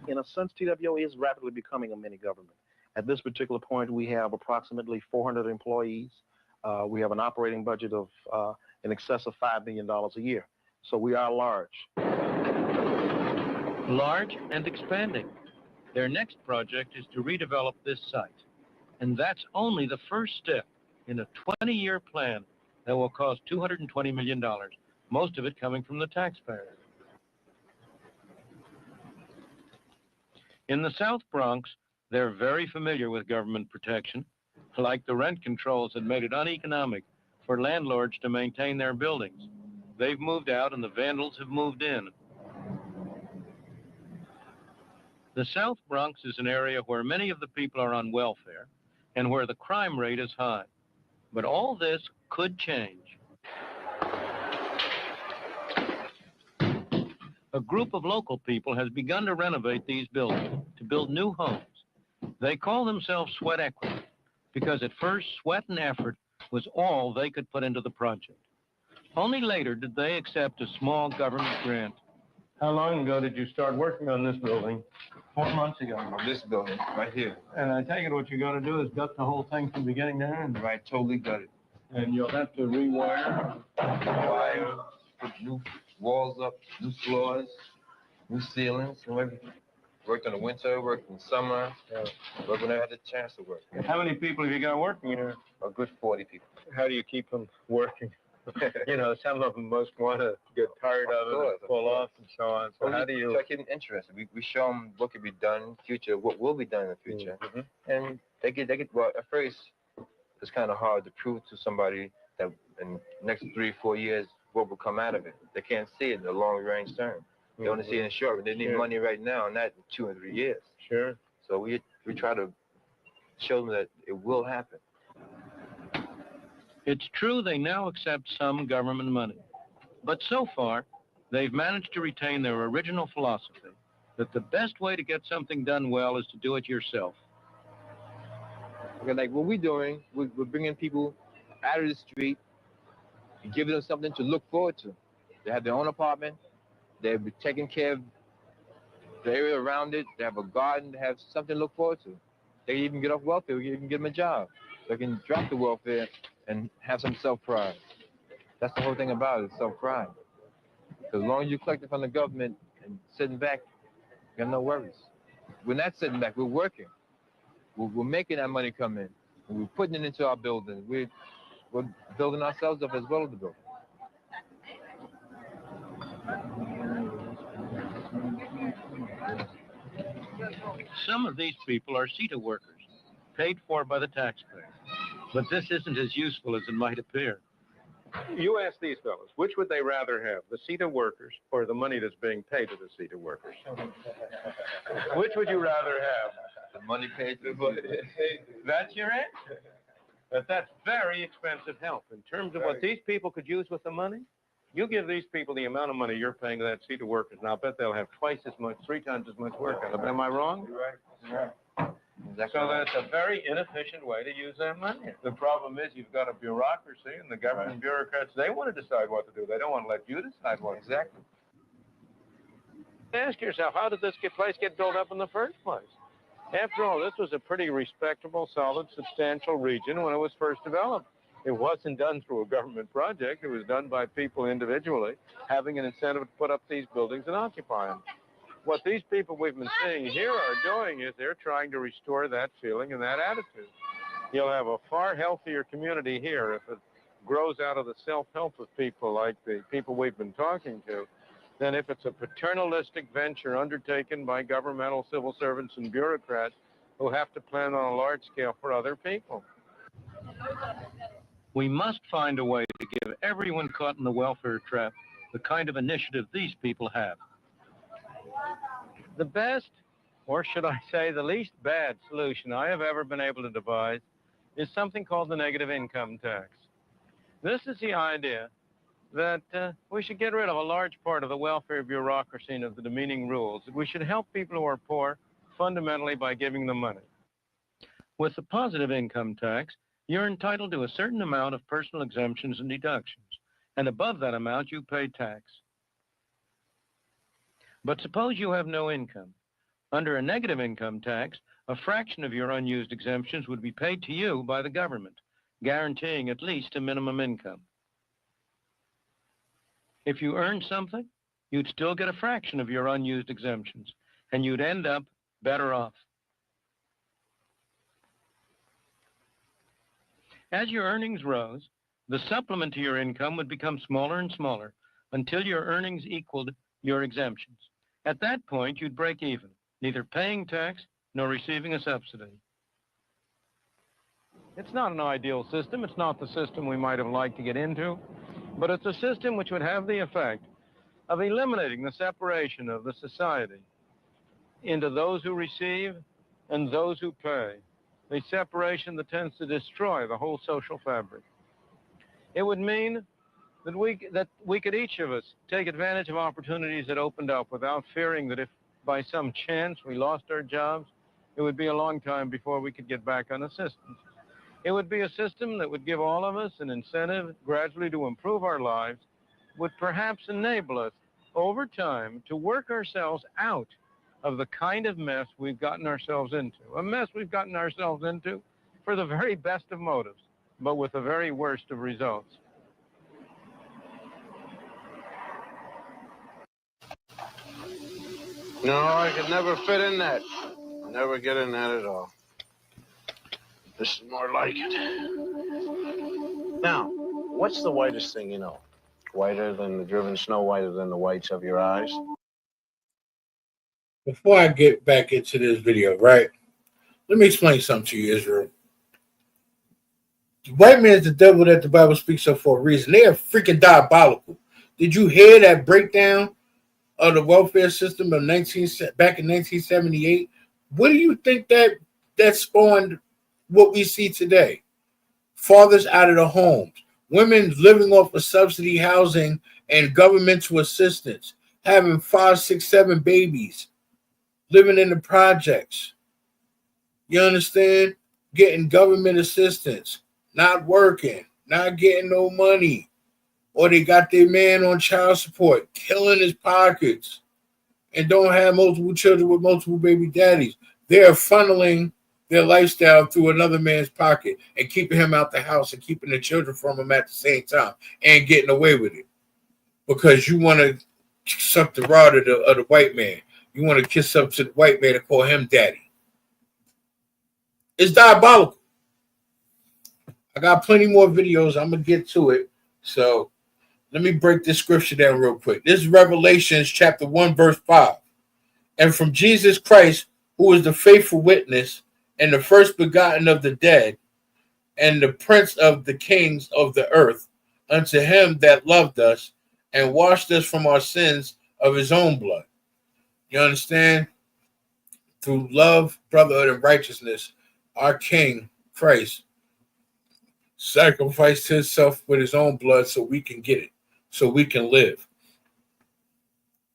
In a sense, TWO is rapidly becoming a mini government. At this particular point, we have approximately 400 employees. We have an operating budget of in excess of $5 million a year. So we are large. Large and expanding. Their next project is to redevelop this site. And that's only the first step in a 20-year plan that will cost $220 million, most of it coming from the taxpayer. In the South Bronx, they're very familiar with government protection, like the rent controls that made it uneconomic for landlords to maintain their buildings. They've moved out and the vandals have moved in. The South Bronx is an area where many of the people are on welfare and where the crime rate is high. But all this could change. A group of local people has begun to renovate these buildings, to build new homes. They call themselves Sweat Equity because at first sweat and effort was all they could put into the project. Only later did they accept a small government grant. How long ago did you start working on this building? 4 months ago. On this building, right here. And I take it what you're going to do is gut the whole thing from beginning to end? Right, totally gut it. And you'll have to rewire. Put new walls up, new floors, new ceilings, and everything. Worked in the winter, worked in the summer, worked when I had the chance to work. How many people have you got working here? A good 40 people. How do you keep them working? You know, some of them most want to get tired of it, and pull off, and so on. So how do you? Try to keep them interested. We show them what can be done in the future, what will be done in the future, and they get. Well, at first, it's kind of hard to prove to somebody that in the next 3 or 4 years what will come out of it. They can't see it in the long range term. They only see it in the short run. They need money right now, and not in 2 or 3 years. Sure. So we try to show them that it will happen. It's true they now accept some government money, but so far, they've managed to retain their original philosophy that the best way to get something done well is to do it yourself. Okay, like what we're doing, we're bringing people out of the street and giving them something to look forward to. They have their own apartment, they're taking care of the area around it, they have a garden, they have something to look forward to. They can even get off welfare, we can even give them a job. They can drop the welfare and have some self-pride. That's the whole thing about it, self-pride. Because as long as you collect it from the government and sitting back, you got no worries. We're not sitting back, we're working. We're making that money come in. We're putting it into our building. We're building ourselves up as well as the building. Some of these people are CETA workers, paid for by the taxpayer. But this isn't as useful as it might appear. You ask these fellows, which would they rather have, the CETA workers or the money that's being paid to the CETA workers? Which would you rather have? The money paid to the That's your answer. But that's very expensive help. In terms of what these people could use with the money, you give these people the amount of money you're paying to that CETA workers, and I'll bet they'll have twice as much, 3 times as much work out of it. Am I wrong? You're right. Exactly. So that's a very inefficient way to use that money. The problem is you've got a bureaucracy, and the government bureaucrats, they want to decide what to do. They don't want to let you decide what to do. Exactly. Ask yourself, how did this place get built up in the first place? After all, this was a pretty respectable, solid, substantial region when it was first developed. It wasn't done through a government project. It was done by people individually, having an incentive to put up these buildings and occupy them. What these people we've been seeing here are doing is they're trying to restore that feeling and that attitude. You'll have a far healthier community here if it grows out of the self-help of people like the people we've been talking to than if it's a paternalistic venture undertaken by governmental civil servants and bureaucrats who have to plan on a large scale for other people. We must find a way to give everyone caught in the welfare trap the kind of initiative these people have. The best, or should I say the least bad solution I have ever been able to devise is something called the negative income tax. This is the idea that we should get rid of a large part of the welfare bureaucracy and of the demeaning rules. We should help people who are poor fundamentally by giving them money. With the positive income tax, you're entitled to a certain amount of personal exemptions and deductions, and above that amount you pay tax. But suppose you have no income. Under a negative income tax, a fraction of your unused exemptions would be paid to you by the government, guaranteeing at least a minimum income. If you earned something, you'd still get a fraction of your unused exemptions, and you'd end up better off. As your earnings rose, the supplement to your income would become smaller and smaller until your earnings equaled your exemptions. At that point, you'd break even, neither paying tax nor receiving a subsidy. It's not an ideal system. It's not the system we might have liked to get into, but it's a system which would have the effect of eliminating the separation of the society into those who receive and those who pay, a separation that tends to destroy the whole social fabric. It would mean that we could each of us take advantage of opportunities that opened up without fearing that if by some chance we lost our jobs, it would be a long time before we could get back on assistance. It would be a system that would give all of us an incentive gradually to improve our lives, would perhaps enable us over time to work ourselves out of the kind of mess we've gotten ourselves into. A mess we've gotten ourselves into for the very best of motives, but with the very worst of results. No, I could never fit in that. Never get in that at all. This is more like it. Now, what's the whitest thing you know? Whiter than the driven snow, whiter than the whites of your eyes? Before I get back into this video, right? Let me explain something to you, Israel. The white man is the devil that the Bible speaks of for a reason. They are freaking diabolical. Did you hear that breakdown of the welfare system of back in 1978? What do you think that spawned what we see today? Fathers out of the homes, women living off of subsidy housing and governmental assistance, having 5, 6, 7 babies, living in the projects. You understand? Getting government assistance, not working, not getting no money, or they got their man on child support, killing his pockets, and don't have multiple children with multiple baby daddies. They're funneling their lifestyle through another man's pocket and keeping him out the house and keeping the children from him at the same time and getting away with it because you want to suck the rod of the white man. You want to kiss up to the white man and call him daddy. It's diabolical. I got plenty more videos. I'm going to get to it. So let me break this scripture down real quick. This is Revelations chapter 1, verse 5. And from Jesus Christ, who is the faithful witness and the first begotten of the dead and the prince of the kings of the earth, unto him that loved us and washed us from our sins of his own blood. You understand? Through love, brotherhood, and righteousness, our King, Christ, sacrificed himself with his own blood so we can get it, so we can live.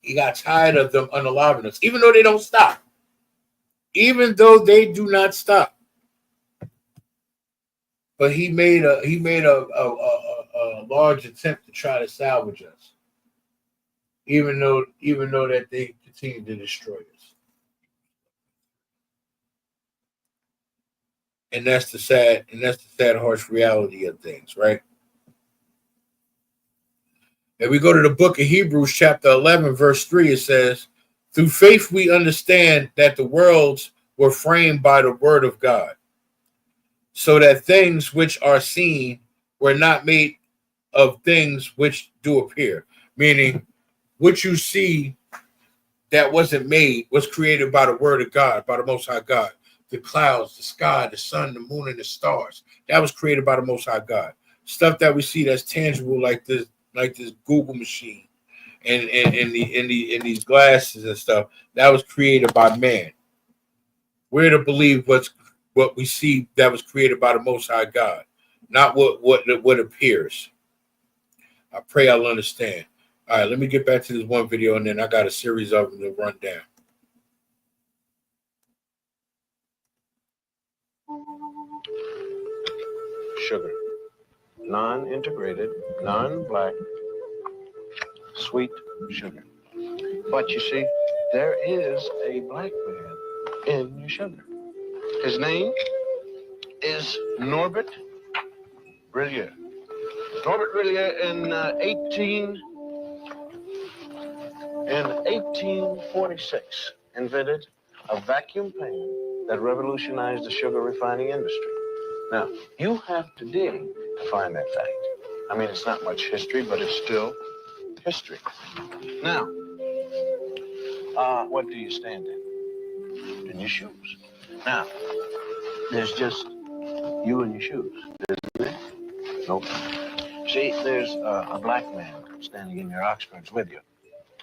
He got tired of them unaliving us, even though they don't stop. Even though they do not stop. But he made a large attempt to try to salvage us, even though that they continue to destroy us. And that's the sad, harsh reality of things, right? If we go to the book of Hebrews, chapter 11, verse 3, it says, through faith we understand that the worlds were framed by the word of God, so that things which are seen were not made of things which do appear. Meaning, what you see that wasn't made was created by the word of God, by the Most High God. The clouds, the sky, the sun, the moon, and the stars. That was created by the Most High God. Stuff that we see that's tangible, like this Google machine, and these glasses and stuff, that was created by man. We're to believe what we see that was created by the Most High God, not what appears. I pray I'll understand. All right, let me get back to this one video, and then I got a series of them to run down. Sugar. Non-integrated, non-black, sweet sugar. But you see, there is a black man in your sugar. His name is Norbert Rillier. Norbert Rillier in 1846 invented a vacuum pan that revolutionized the sugar refining industry. Now, you have to dig to find that fact. I mean, it's not much history, but it's still history. Now, what do you stand in? In your shoes. Now, there's just you and your shoes, isn't there? Nope. See, there's a black man standing in your Oxfords with you.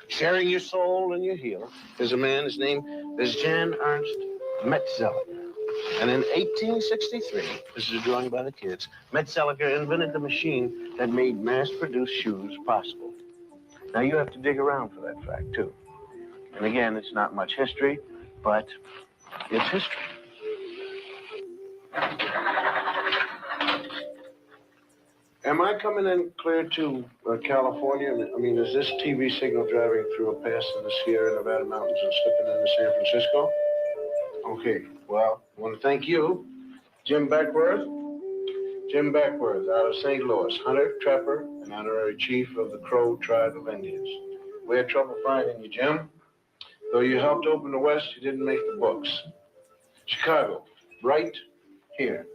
Sharing your soul and your heel is a man, his name is Jan Ernst Metzeler. And in 1863, this is a drawing by the kids, Metzeler invented the machine that made mass-produced shoes possible. Now, you have to dig around for that fact, too. And again, it's not much history, but it's history. Am I coming in clear to California? I mean, is this TV signal driving through a pass in the Sierra Nevada mountains and slipping into San Francisco? Okay, well, I want to thank you, Jim Beckworth, Jim Beckworth out of St. Louis, hunter, trapper, and honorary chief of the Crow tribe of Indians. We had trouble finding you, Jim. Though you helped open the West, you didn't make the books. Chicago, right here,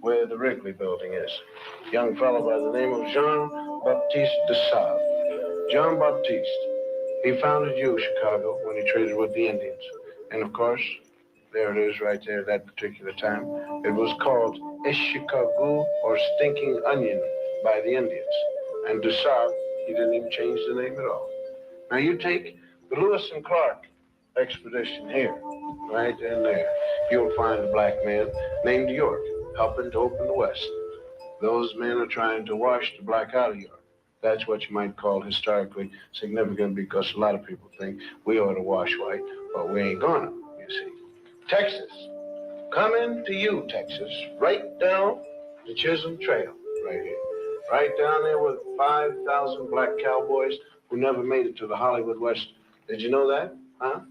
where the Wrigley building is. Young fellow by the name of Jean-Baptiste de Sable. John Baptiste. He founded Chicago, when he traded with the Indians. And of course, there it is right there at that particular time. It was called Chicago or Stinking Onion by the Indians. And de Sable, he didn't even change the name at all. Now you take the Lewis and Clark expedition here, right in there. You'll find a black man named York helping to open the West. Those men are trying to wash the black out of York. That's what you might call historically significant, because a lot of people think we ought to wash white, but we ain't gonna, you see. Texas, coming to you, Texas, right down the Chisholm Trail, right here. Right down there with 5,000 black cowboys who never made it to the Hollywood West. Did you know that? Huh?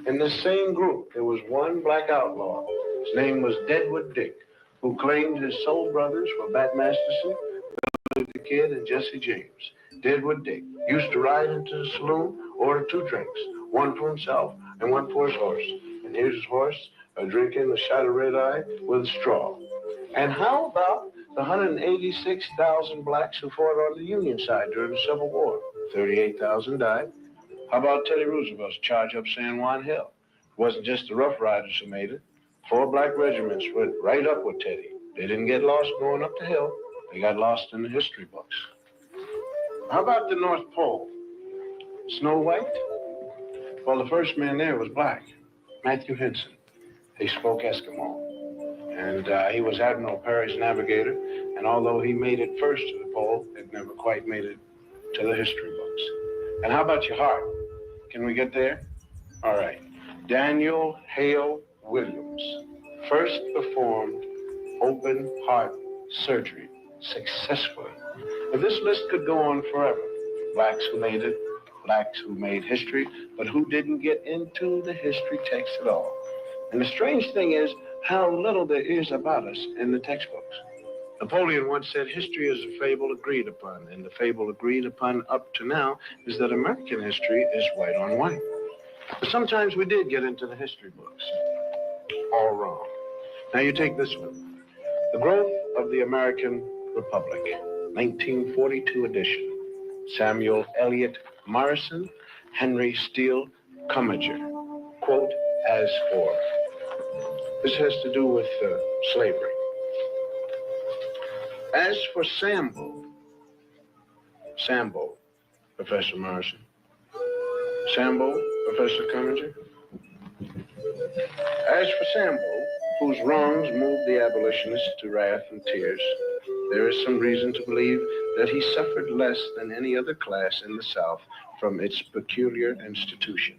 In this same group, there was one black outlaw. His name was Deadwood Dick, who claimed his soul brothers were Bat Masterson, Billy the Kid, and Jesse James. Deadwood Dick used to ride into the saloon, order 2 drinks, one for himself and one for his horse. And here's his horse, drinking a shot of red-eye with a straw. And how about the 186,000 blacks who fought on the Union side during the Civil War? 38,000 died. How about Teddy Roosevelt's charge up San Juan Hill? It wasn't just the Rough Riders who made it. 4 black regiments went right up with Teddy. They didn't get lost going up the hill. They got lost in the history books. How about the North Pole? Snow White? Well, the first man there was black, Matthew Henson. He spoke Eskimo. And he was Admiral Perry's navigator. And although he made it first to the pole, it never quite made it to the history books. And how about your heart? Can we get there? All right. Daniel Hale Williams first performed open heart surgery successfully. Now, this list could go on forever. Blacks who made it, blacks who made history, but who didn't get into the history text at all. And the strange thing is how little there is about us in the textbooks. Napoleon once said history is a fable agreed upon, and the fable agreed upon up to now is that American history is white on white. But sometimes we did get into the history books. All wrong. Now you take this one. The Growth of the American Republic, 1942 edition. Samuel Eliot Morrison, Henry Steele Commager. Quote, as for. This has to do with slavery. As for Sambo, Professor Morrison. Sambo, Professor Commager. As for Sambo, whose wrongs moved the abolitionists to wrath and tears, there is some reason to believe that he suffered less than any other class in the South from its peculiar institution.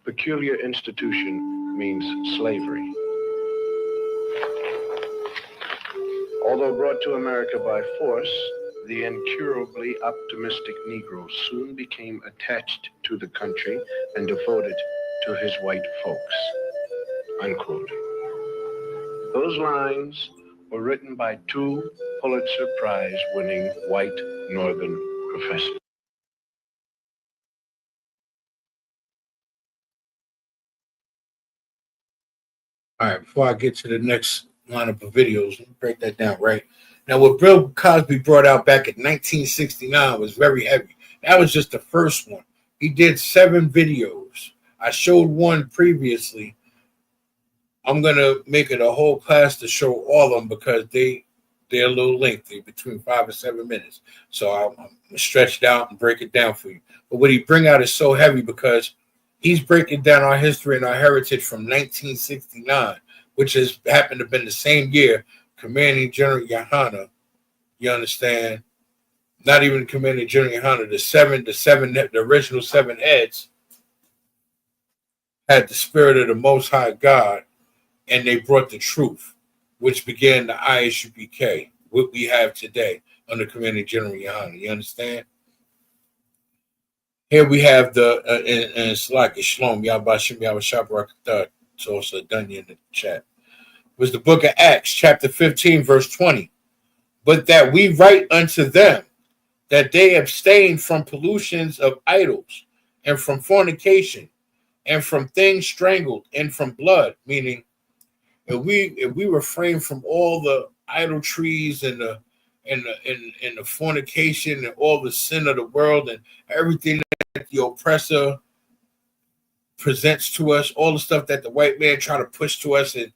Peculiar institution means slavery. Although brought to America by force, the incurably optimistic Negro soon became attached to the country and devoted to his white folks. Unquote. Those lines were written by 2 Pulitzer Prize-winning white Northern professors. All right, before I get to the next lineup of videos, let me break that down, right? Now, what Bill Cosby brought out back in 1969 was very heavy. That was just the first one. He did 7 videos. I showed one previously. I'm going to make it a whole class to show all of them because they're a little lengthy, between 5 and 7 minutes. So I'm going to stretch it out and break it down for you. But what he bring out is so heavy because he's breaking down our history and our heritage from 1969, which has happened to have been the same year Commanding General YAHANNA, you understand? Not even Commanding General YAHANNA, the original 7 heads had the spirit of the Most High God, and they brought the truth, which began the ISUPK, what we have today under Commanding General YAHANNA. You understand? Here we have the, and it's like a Shalom, Yabashim, Yabashab, Rakatah, so it's done in the chat. Was the book of Acts, chapter 15, verse 20. but that we write unto them that they abstain from pollutions of idols, and from fornication, and from things strangled, and from blood. Meaning, if we refrain from all the idolatries and the fornication and all the sin of the world and everything that the oppressor presents to us, all the stuff that the white man try to push to us and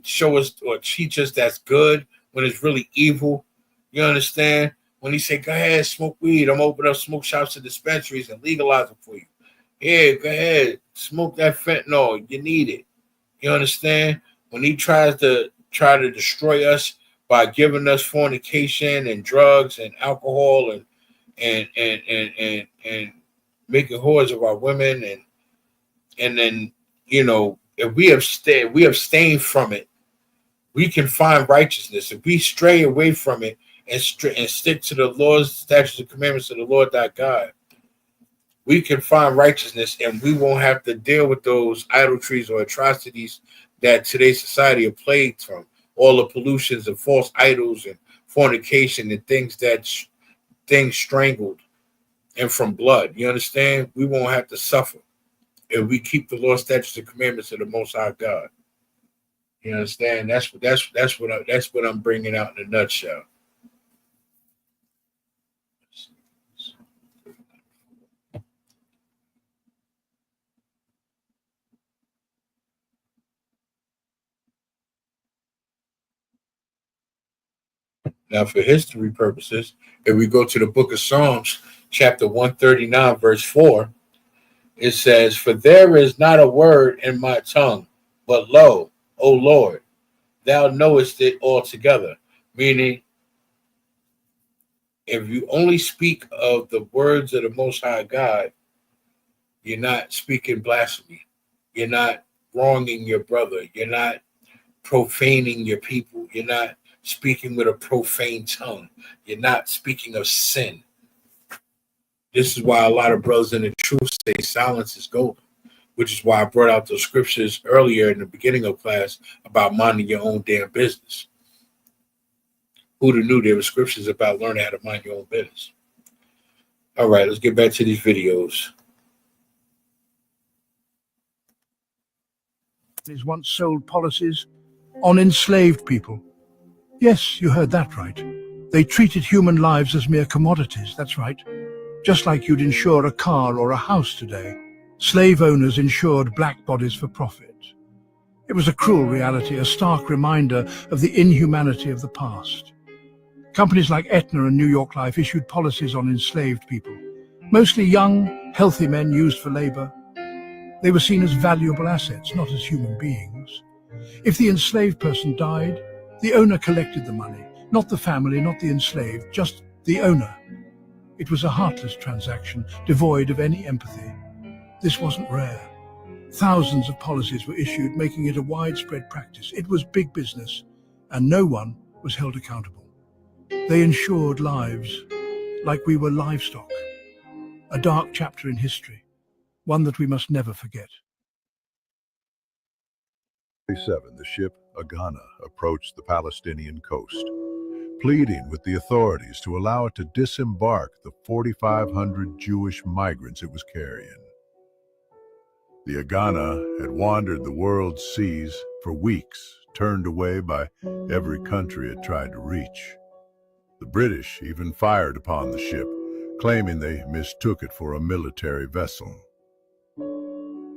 show us or teach us that's good when it's really evil. You understand? When he say, go ahead, smoke weed, I'm opening up smoke shops and dispensaries and legalize it for you. Yeah, go ahead, smoke that fentanyl. You need it. You understand? When he tries to destroy us by giving us fornication and drugs and alcohol and making whores of our women and then, you know, if we abstain from it, we can find righteousness. If we stray away from it and stick to the laws, statutes, and commandments of the Lord thy God, we can find righteousness, and we won't have to deal with those idolatries or atrocities that today's society are plagued from. All the pollutions and false idols and fornication and things strangled and from blood. You understand? We won't have to suffer if we keep the law, statutes, and commandments of the Most High God. You understand? That's what I'm bringing out in a nutshell. Now, for history purposes, if we go to the book of Psalms, chapter 139, verse 4, it says, for there is not a word in my tongue, but lo, O Lord, thou knowest it altogether. Meaning, if you only speak of the words of the Most High God, you're not speaking blasphemy. You're not wronging your brother. You're not profaning your people. You're not speaking with a profane tongue. You're not speaking of sin. This is why a lot of brothers in the truth say silence is golden, which is why I brought out those scriptures earlier in the beginning of class about minding your own damn business. Who'd have knew there were scriptures about learning how to mind your own business? All right, let's get back to these videos. His once sold policies on enslaved people. Yes, you heard that right. They treated human lives as mere commodities, that's right. Just like you'd insure a car or a house today. Slave owners insured black bodies for profit. It was a cruel reality, a stark reminder of the inhumanity of the past. Companies like Aetna and New York Life issued policies on enslaved people, mostly young, healthy men used for labor. They were seen as valuable assets, not as human beings. If the enslaved person died, the owner collected the money, not the family, not the enslaved, just the owner. It was a heartless transaction, devoid of any empathy. This wasn't rare. Thousands of policies were issued, making it a widespread practice. It was big business, and no one was held accountable. They insured lives like we were livestock. A dark chapter in history, one that we must never forget. The ship YAHANNA approached the Palestinian coast, pleading with the authorities to allow it to disembark the 4,500 Jewish migrants it was carrying. The YAHANNA had wandered the world's seas for weeks, turned away by every country it tried to reach. The British even fired upon the ship, claiming they mistook it for a military vessel.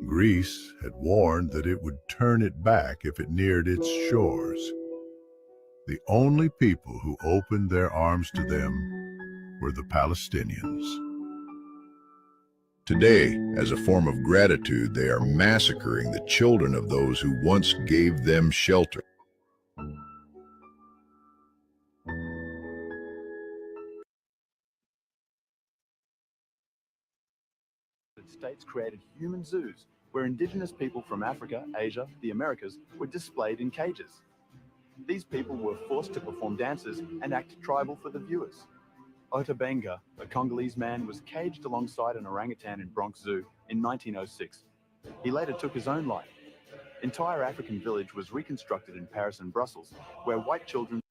Greece had warned that it would turn it back if it neared its shores. The only people who opened their arms to them were the Palestinians. Today, as a form of gratitude, they are massacring the children of those who once gave them shelter. States created human zoos where indigenous people from Africa, Asia, the Americas were displayed in cages. These people were forced to perform dances and act tribal for the viewers. Otabenga, a Congolese man, was caged alongside an orangutan in Bronx Zoo in 1906. He later took his own life. Entire African village was reconstructed in Paris and Brussels, where white children...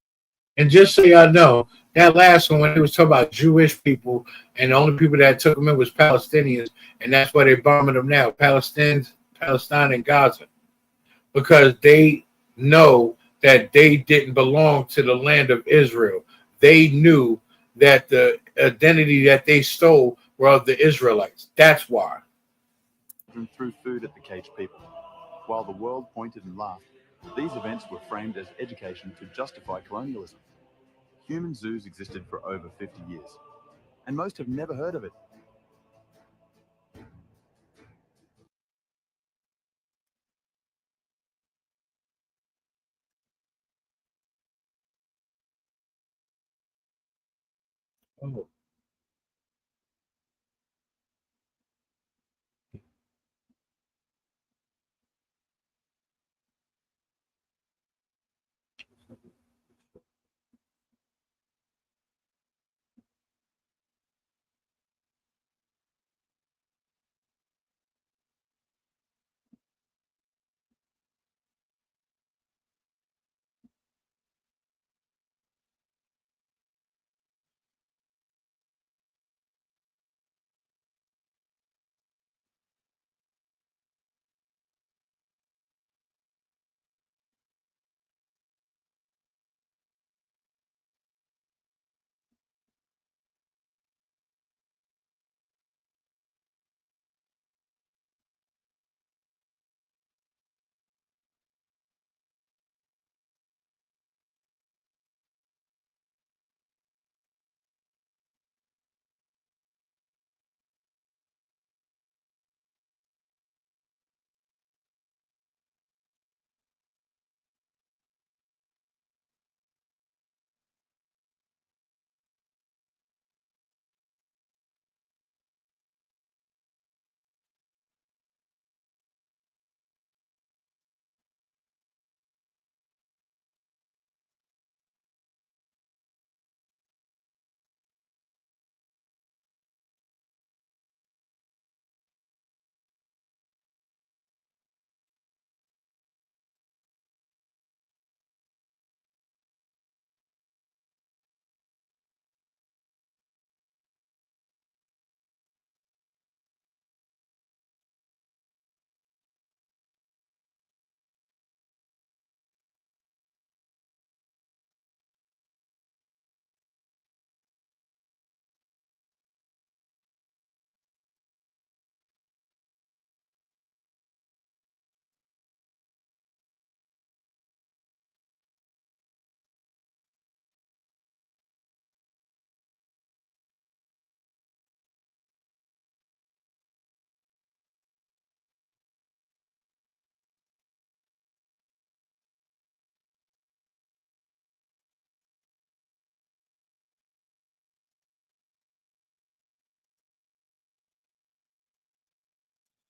And just so y'all know, that last one, when it was talking about Jewish people, and the only people that took them in was Palestinians, and that's why they're bombing them now, Palestine and Gaza, because they know that they didn't belong to the land of Israel. They knew that the identity that they stole were of the Israelites. That's why. And threw food at the caged people, while the world pointed and laughed. These events were framed as education to justify colonialism. Human zoos existed for over 50 years, and most have never heard of it. Oh.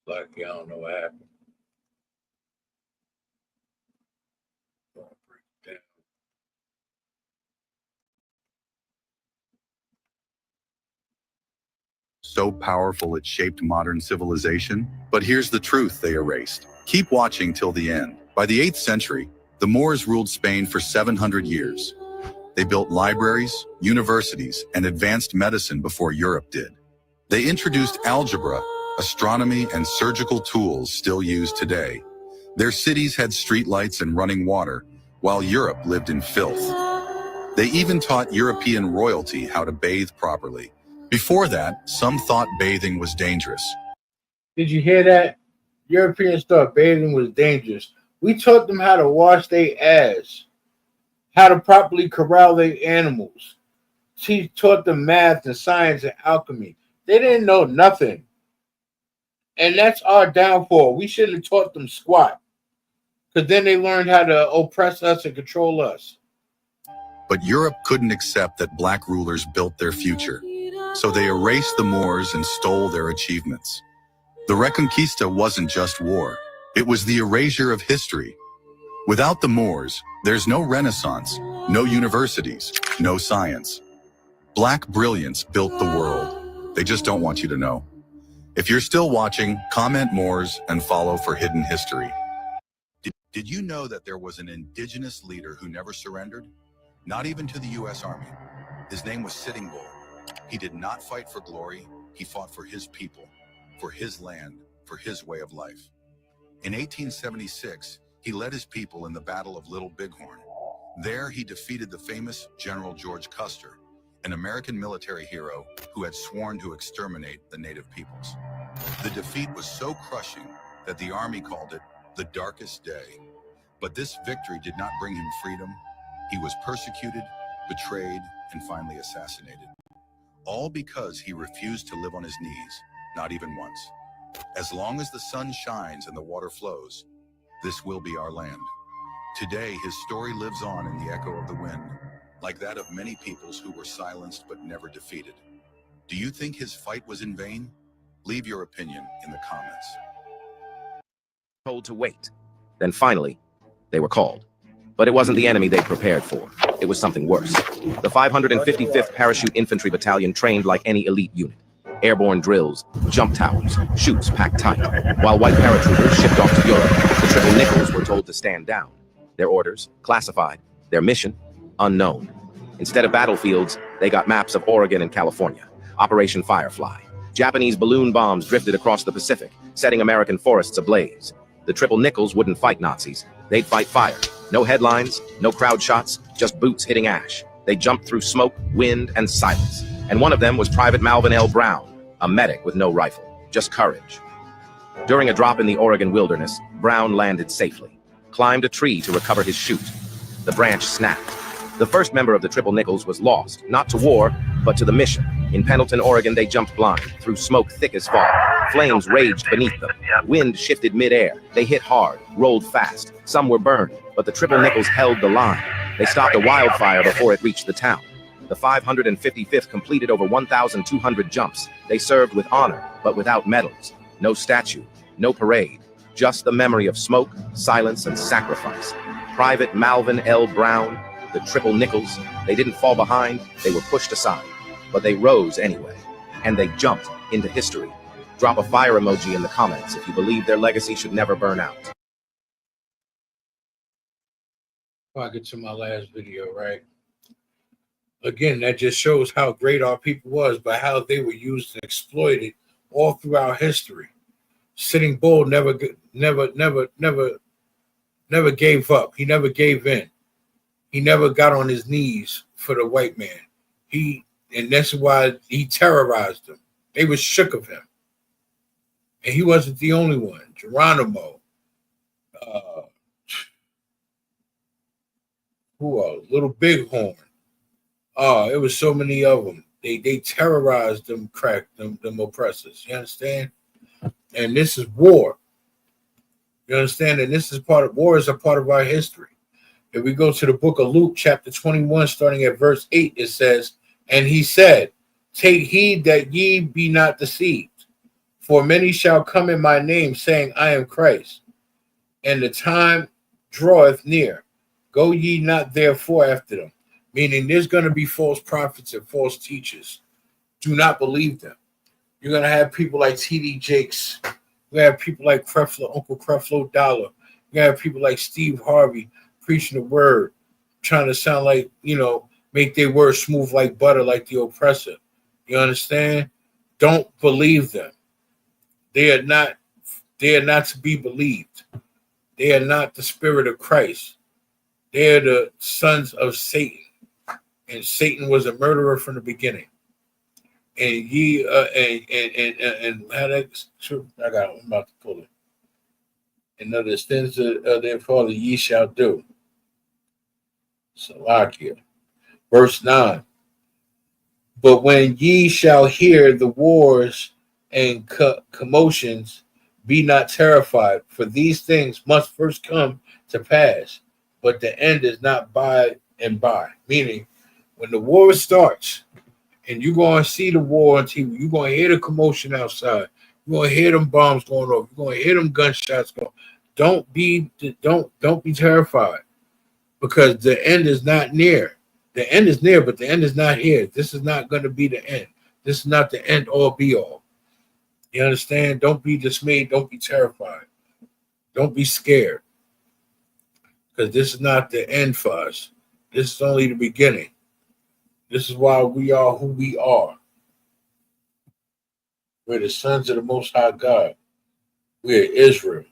Like, I don't know what happened. So powerful it shaped modern civilization. But here's the truth they erased. Keep watching till the end. By the 8th century, the Moors ruled Spain for 700 years. They built libraries, universities, and advanced medicine before Europe did. They introduced algebra, astronomy, and surgical tools still used today. Their cities had streetlights and running water, while Europe lived in filth. They even taught European royalty how to bathe properly. Before that, some thought bathing was dangerous. Did you hear that? Europeans thought bathing was dangerous. We taught them how to wash their ass, how to properly corral their animals. She taught them math and science and alchemy. They didn't know nothing. And that's our downfall. We should have taught them squat, because then they learned how to oppress us and control us. But Europe couldn't accept that black rulers built their future. So they erased the Moors and stole their achievements. The Reconquista wasn't just war. It was the erasure of history. Without the Moors, there's no Renaissance, no universities, no science. Black brilliance built the world. They just don't want you to know. If you're still watching, comment Moors and follow for hidden history. Did you know that there was an indigenous leader who never surrendered? not even to the U.S. Army. His name was Sitting Bull. He did not fight for glory. He fought for his people, for his land, for his way of life. In 1876, he led his people in the Battle of Little Bighorn. There, he defeated the famous General George Custer, an American military hero who had sworn to exterminate the native peoples. The defeat was so crushing that the Army called it the darkest day. But this victory did not bring him freedom. He was persecuted, betrayed, and finally assassinated. All because he refused to live on his knees, not even once. As long as the sun shines and the water flows, this will be our land. Today, his story lives on in the echo of the wind, like that of many peoples who were silenced but never defeated. Do you think his fight was in vain? Leave your opinion in the comments. Told to wait. Then finally, they were called. But it wasn't the enemy they prepared for. It was something worse. The 555th Parachute Infantry Battalion trained like any elite unit. Airborne drills, jump towers, chutes packed tight. While white paratroopers shipped off to Europe, the Triple Nickels were told to stand down. Their orders, classified. Their mission, unknown. Instead of battlefields, they got maps of Oregon and California. Operation Firefly. Japanese balloon bombs drifted across the Pacific, setting American forests ablaze. The Triple Nickels wouldn't fight Nazis. They'd fight fire. No headlines, no crowd shots, just boots hitting ash. They jumped through smoke, wind, and silence. And one of them was Private Malvin L. Brown, a medic with no rifle, just courage. During a drop in the Oregon wilderness, Brown landed safely, climbed a tree to recover his chute. The branch snapped. The first member of the Triple Nickels was lost, not to war, but to the mission. In Pendleton, Oregon, they jumped blind, through smoke thick as fog. Flames raged beneath them. Wind shifted midair. They hit hard, rolled fast. Some were burned, but the Triple Nickels held the line. They stopped a wildfire before it reached the town. The 555th completed over 1,200 jumps. They served with honor, but without medals. No statue, no parade. Just the memory of smoke, silence, and sacrifice. Private Malvin L. Brown, the Triple Nickels, they didn't fall behind, they were pushed aside. But they rose anyway, and they jumped into history. Drop a fire emoji in the comments if you believe their legacy should never burn out. Before I get to my last video, right? Again, that just shows how great our people was, but how they were used and exploited all throughout history. Sitting Bull never gave up. He never gave in. He never got on his knees for the white man. And that's why he terrorized them. They were shook of him. And he wasn't the only one. Geronimo. Who else? Little Bighorn. It was so many of them. They terrorized them, them oppressors. You understand? And this is war. You understand? And this is war is a part of our history. If we go to the book of Luke, chapter 21, starting at verse 8, it says, "And he said, take heed that ye be not deceived, for many shall come in my name, saying, I am Christ, and the time draweth near. Go ye not therefore after them." Meaning there's going to be false prophets and false teachers. Do not believe them. You're going to have people like T.D. Jakes. You're going to have people like Creflo, Uncle Creflo Dollar. You're going to have people like Steve Harvey preaching the word, trying to sound like, make their words smooth like butter, like the oppressor. You understand? Don't believe them. They are not to be believed. They are not the spirit of Christ. They are the sons of Satan. And Satan was a murderer from the beginning. And how that's true. I'm about to pull it. And of the sins of their father ye shall do. Salakia. Verse 9. But when ye shall hear the wars and commotions, be not terrified, for these things must first come to pass, but the end is not by and by. Meaning, when the war starts, and you're going to see the war on TV, you're going to hear the commotion outside, you're going to hear them bombs going off, you're going to hear them gunshots going. Don't be terrified, because the end is not near. The end is near, but the end is not here. This is not going to be the end. This is not the end all be all. You understand? Don't be dismayed. Don't be terrified. Don't be scared, because this is not the end for us. This is only the beginning. This is why we are who we are. We're the sons of the Most High God. We're Israel.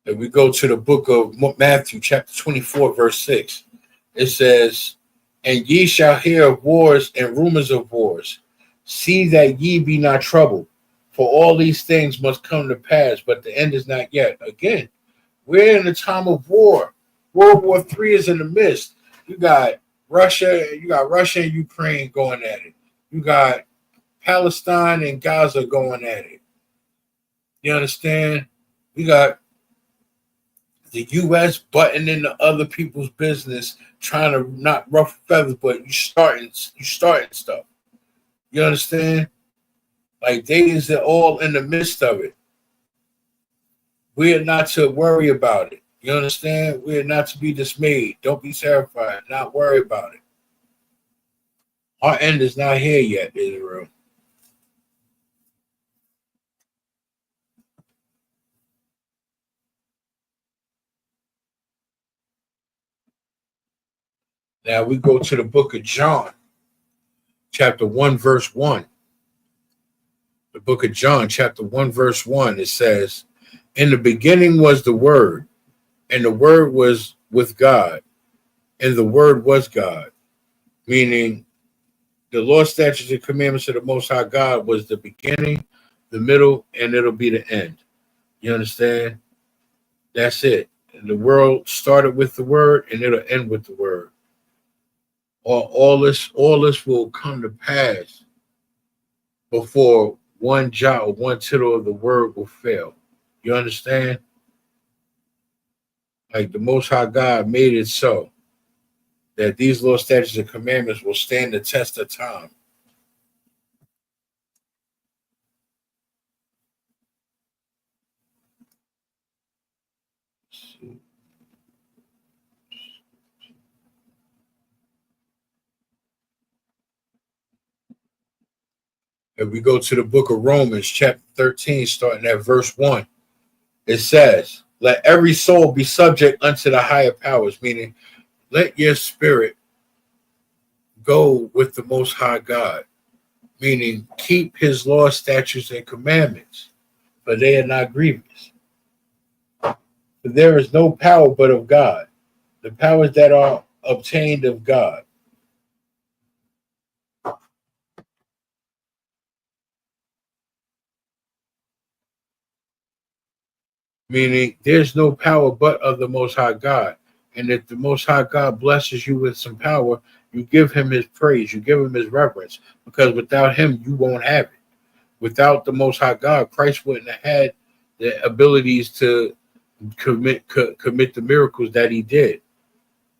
If we go to the book of Matthew, chapter 24, verse 6, it says, "And ye shall hear of wars and rumors of wars. See that ye be not troubled, for all these things must come to pass, but the end is not yet." Again, we're in a time of war. World War III is in the midst. You got Russia and Ukraine going at it. You got Palestine and Gaza going at it. You understand? We got the U.S. butting into other people's business, trying to not ruffle feathers, but you starting stuff. You understand? Like they is all in the midst of it. We are not to worry about it. You understand? We are not to be dismayed. Don't be terrified. Not worry about it. Our end is not here yet, Israel. Now we go to the book of John, chapter 1, verse 1. The book of John, chapter 1, verse 1, it says, "In the beginning was the Word, and the Word was with God, and the Word was God." Meaning, the law, statutes, and commandments of the Most High God was the beginning, the middle, and it'll be the end. You understand? That's it. And the world started with the Word, and it'll end with the Word. All this will come to pass before one jot or one tittle of the Word will fail. You understand? Like the Most High God made it so that these law, statutes, and commandments will stand the test of time. If we go to the book of Romans, chapter 13, starting at verse 1, it says, "Let every soul be subject unto the higher powers," meaning let your spirit go with the Most High God, meaning keep his law, statutes, and commandments, for they are not grievous. For there is no power but of God, the powers that are obtained of God. Meaning there's no power but of the Most High God. And if the Most High God blesses you with some power, you give him his praise, you give him his reverence, because without him, you won't have it. Without the Most High God, Christ wouldn't have had the abilities to commit the miracles that he did.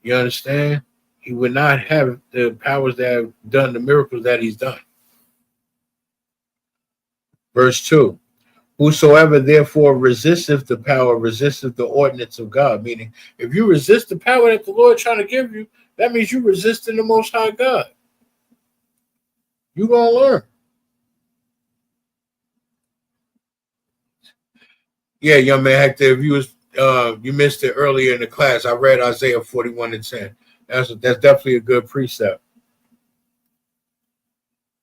You understand? He would not have the powers that have done the miracles that he's done. Verse 2. "Whosoever therefore resisteth the power, resisteth the ordinance of God." Meaning, if you resist the power that the Lord is trying to give you, that means you're resisting the Most High God. You're going to learn. Yeah, young man Hector, if you missed it earlier in the class, I read Isaiah 41:10. That's definitely a good precept.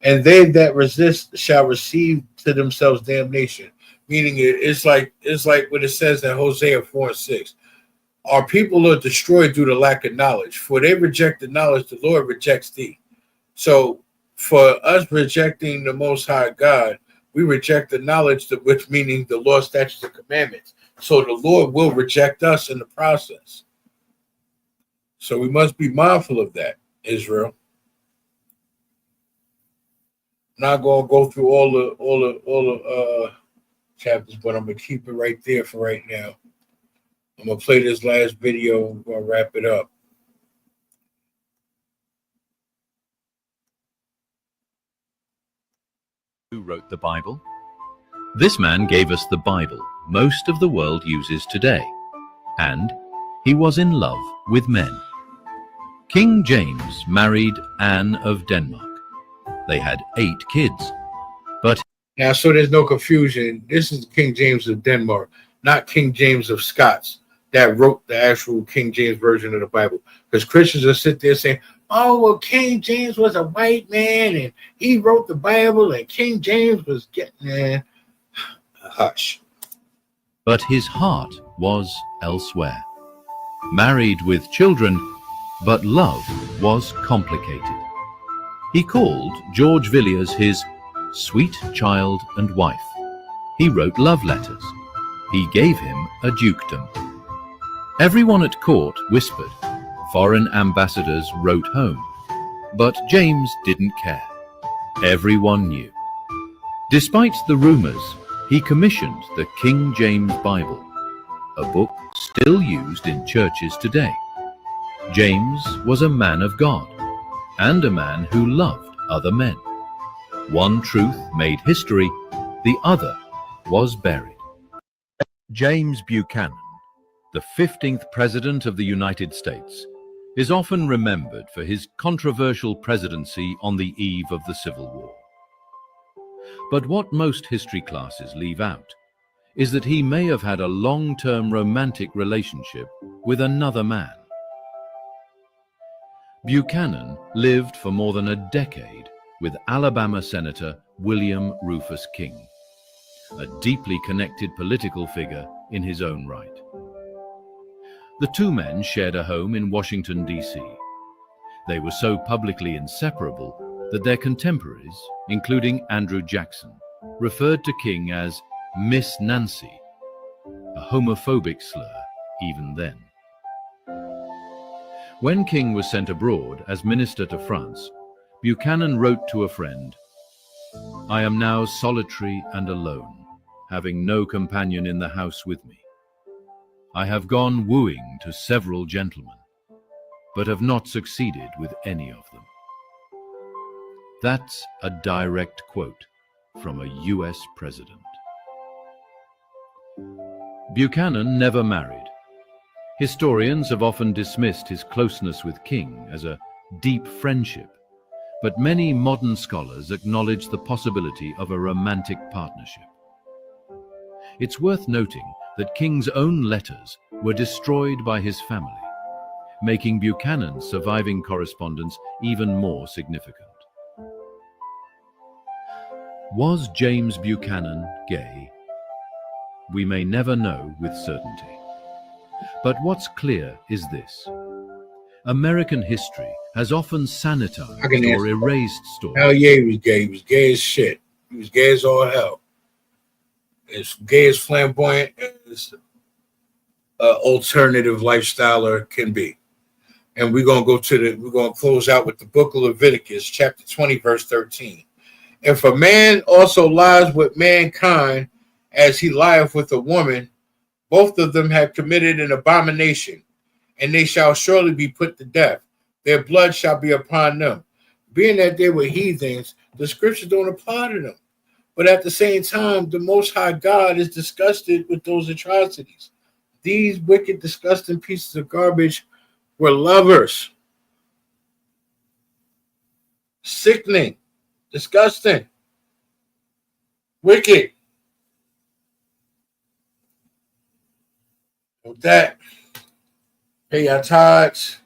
"And they that resist shall receive to themselves damnation." Meaning it's like what it says in Hosea 4:6. "Our people are destroyed due to lack of knowledge. For they reject the knowledge, the Lord rejects thee." So for us rejecting the Most High God, we reject the knowledge, which meaning the law, statutes, and commandments. So the Lord will reject us in the process. So we must be mindful of that, Israel. I'm not gonna go through all the chapters, but I'm gonna keep it right there for right now. I'm gonna play this last video. I'm gonna wrap it up. Who wrote the Bible? This man gave us the Bible most of the world uses today, and he was in love with men. King James married Anne of Denmark. They had 8 kids, but Now, so there's no confusion, this is King James of Denmark, not King James of Scots that wrote the actual King James version of the Bible. Because Christians will sit there saying, oh, well, King James was a white man and he wrote the Bible and King James was getting hush. But his heart was elsewhere. Married with children, but love was complicated. He called George Villiers his sweet child and wife. He wrote love letters. He gave him a dukedom. Everyone at court whispered. Foreign ambassadors wrote home. But James didn't care. Everyone knew. Despite the rumors, he commissioned the King James Bible, a book still used in churches today. James was a man of God and a man who loved other men. One truth made history, the other was buried. James Buchanan, the 15th President of the United States, is often remembered for his controversial presidency on the eve of the Civil War. But what most history classes leave out is that he may have had a long-term romantic relationship with another man. Buchanan lived for more than a decade with Alabama Senator William Rufus King, a deeply connected political figure in his own right. The two men shared a home in Washington, D.C. They were so publicly inseparable that their contemporaries, including Andrew Jackson, referred to King as Miss Nancy, a homophobic slur even then. When King was sent abroad as minister to France, Buchanan wrote to a friend, "I am now solitary and alone, having no companion in the house with me. I have gone wooing to several gentlemen, but have not succeeded with any of them." That's a direct quote from a US president. Buchanan never married. Historians have often dismissed his closeness with King as a deep friendship, but many modern scholars acknowledge the possibility of a romantic partnership. It's worth noting that King's own letters were destroyed by his family, making Buchanan's surviving correspondence even more significant. Was James Buchanan gay? We may never know with certainty. But what's clear is this. American history has often sanitized or erased stories. Hell yeah, he was gay. He was gay as shit. He was gay as all hell. As gay as flamboyant as alternative lifestyler can be. And we're gonna close out with the book of Leviticus, chapter 20, verse 13. If a man also lies with mankind as he lieth with a woman, both of them have committed an abomination, and they shall surely be put to death. Their blood shall be upon them. Being that they were heathens, the scriptures don't apply to them. But at the same time, the Most High God is disgusted with those atrocities. These wicked, disgusting pieces of garbage were lovers. Sickening, disgusting, wicked. With that, pay our tithes.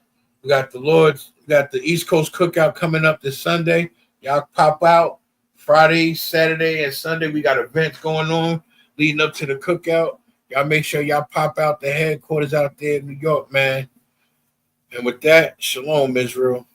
We got the Lord's, we got the East Coast Cookout coming up this Sunday. Y'all pop out. Friday, Saturday, and Sunday, we got events going on leading up to the cookout. Y'all make sure y'all pop out the headquarters out there in New York, man. And with that, shalom, Israel.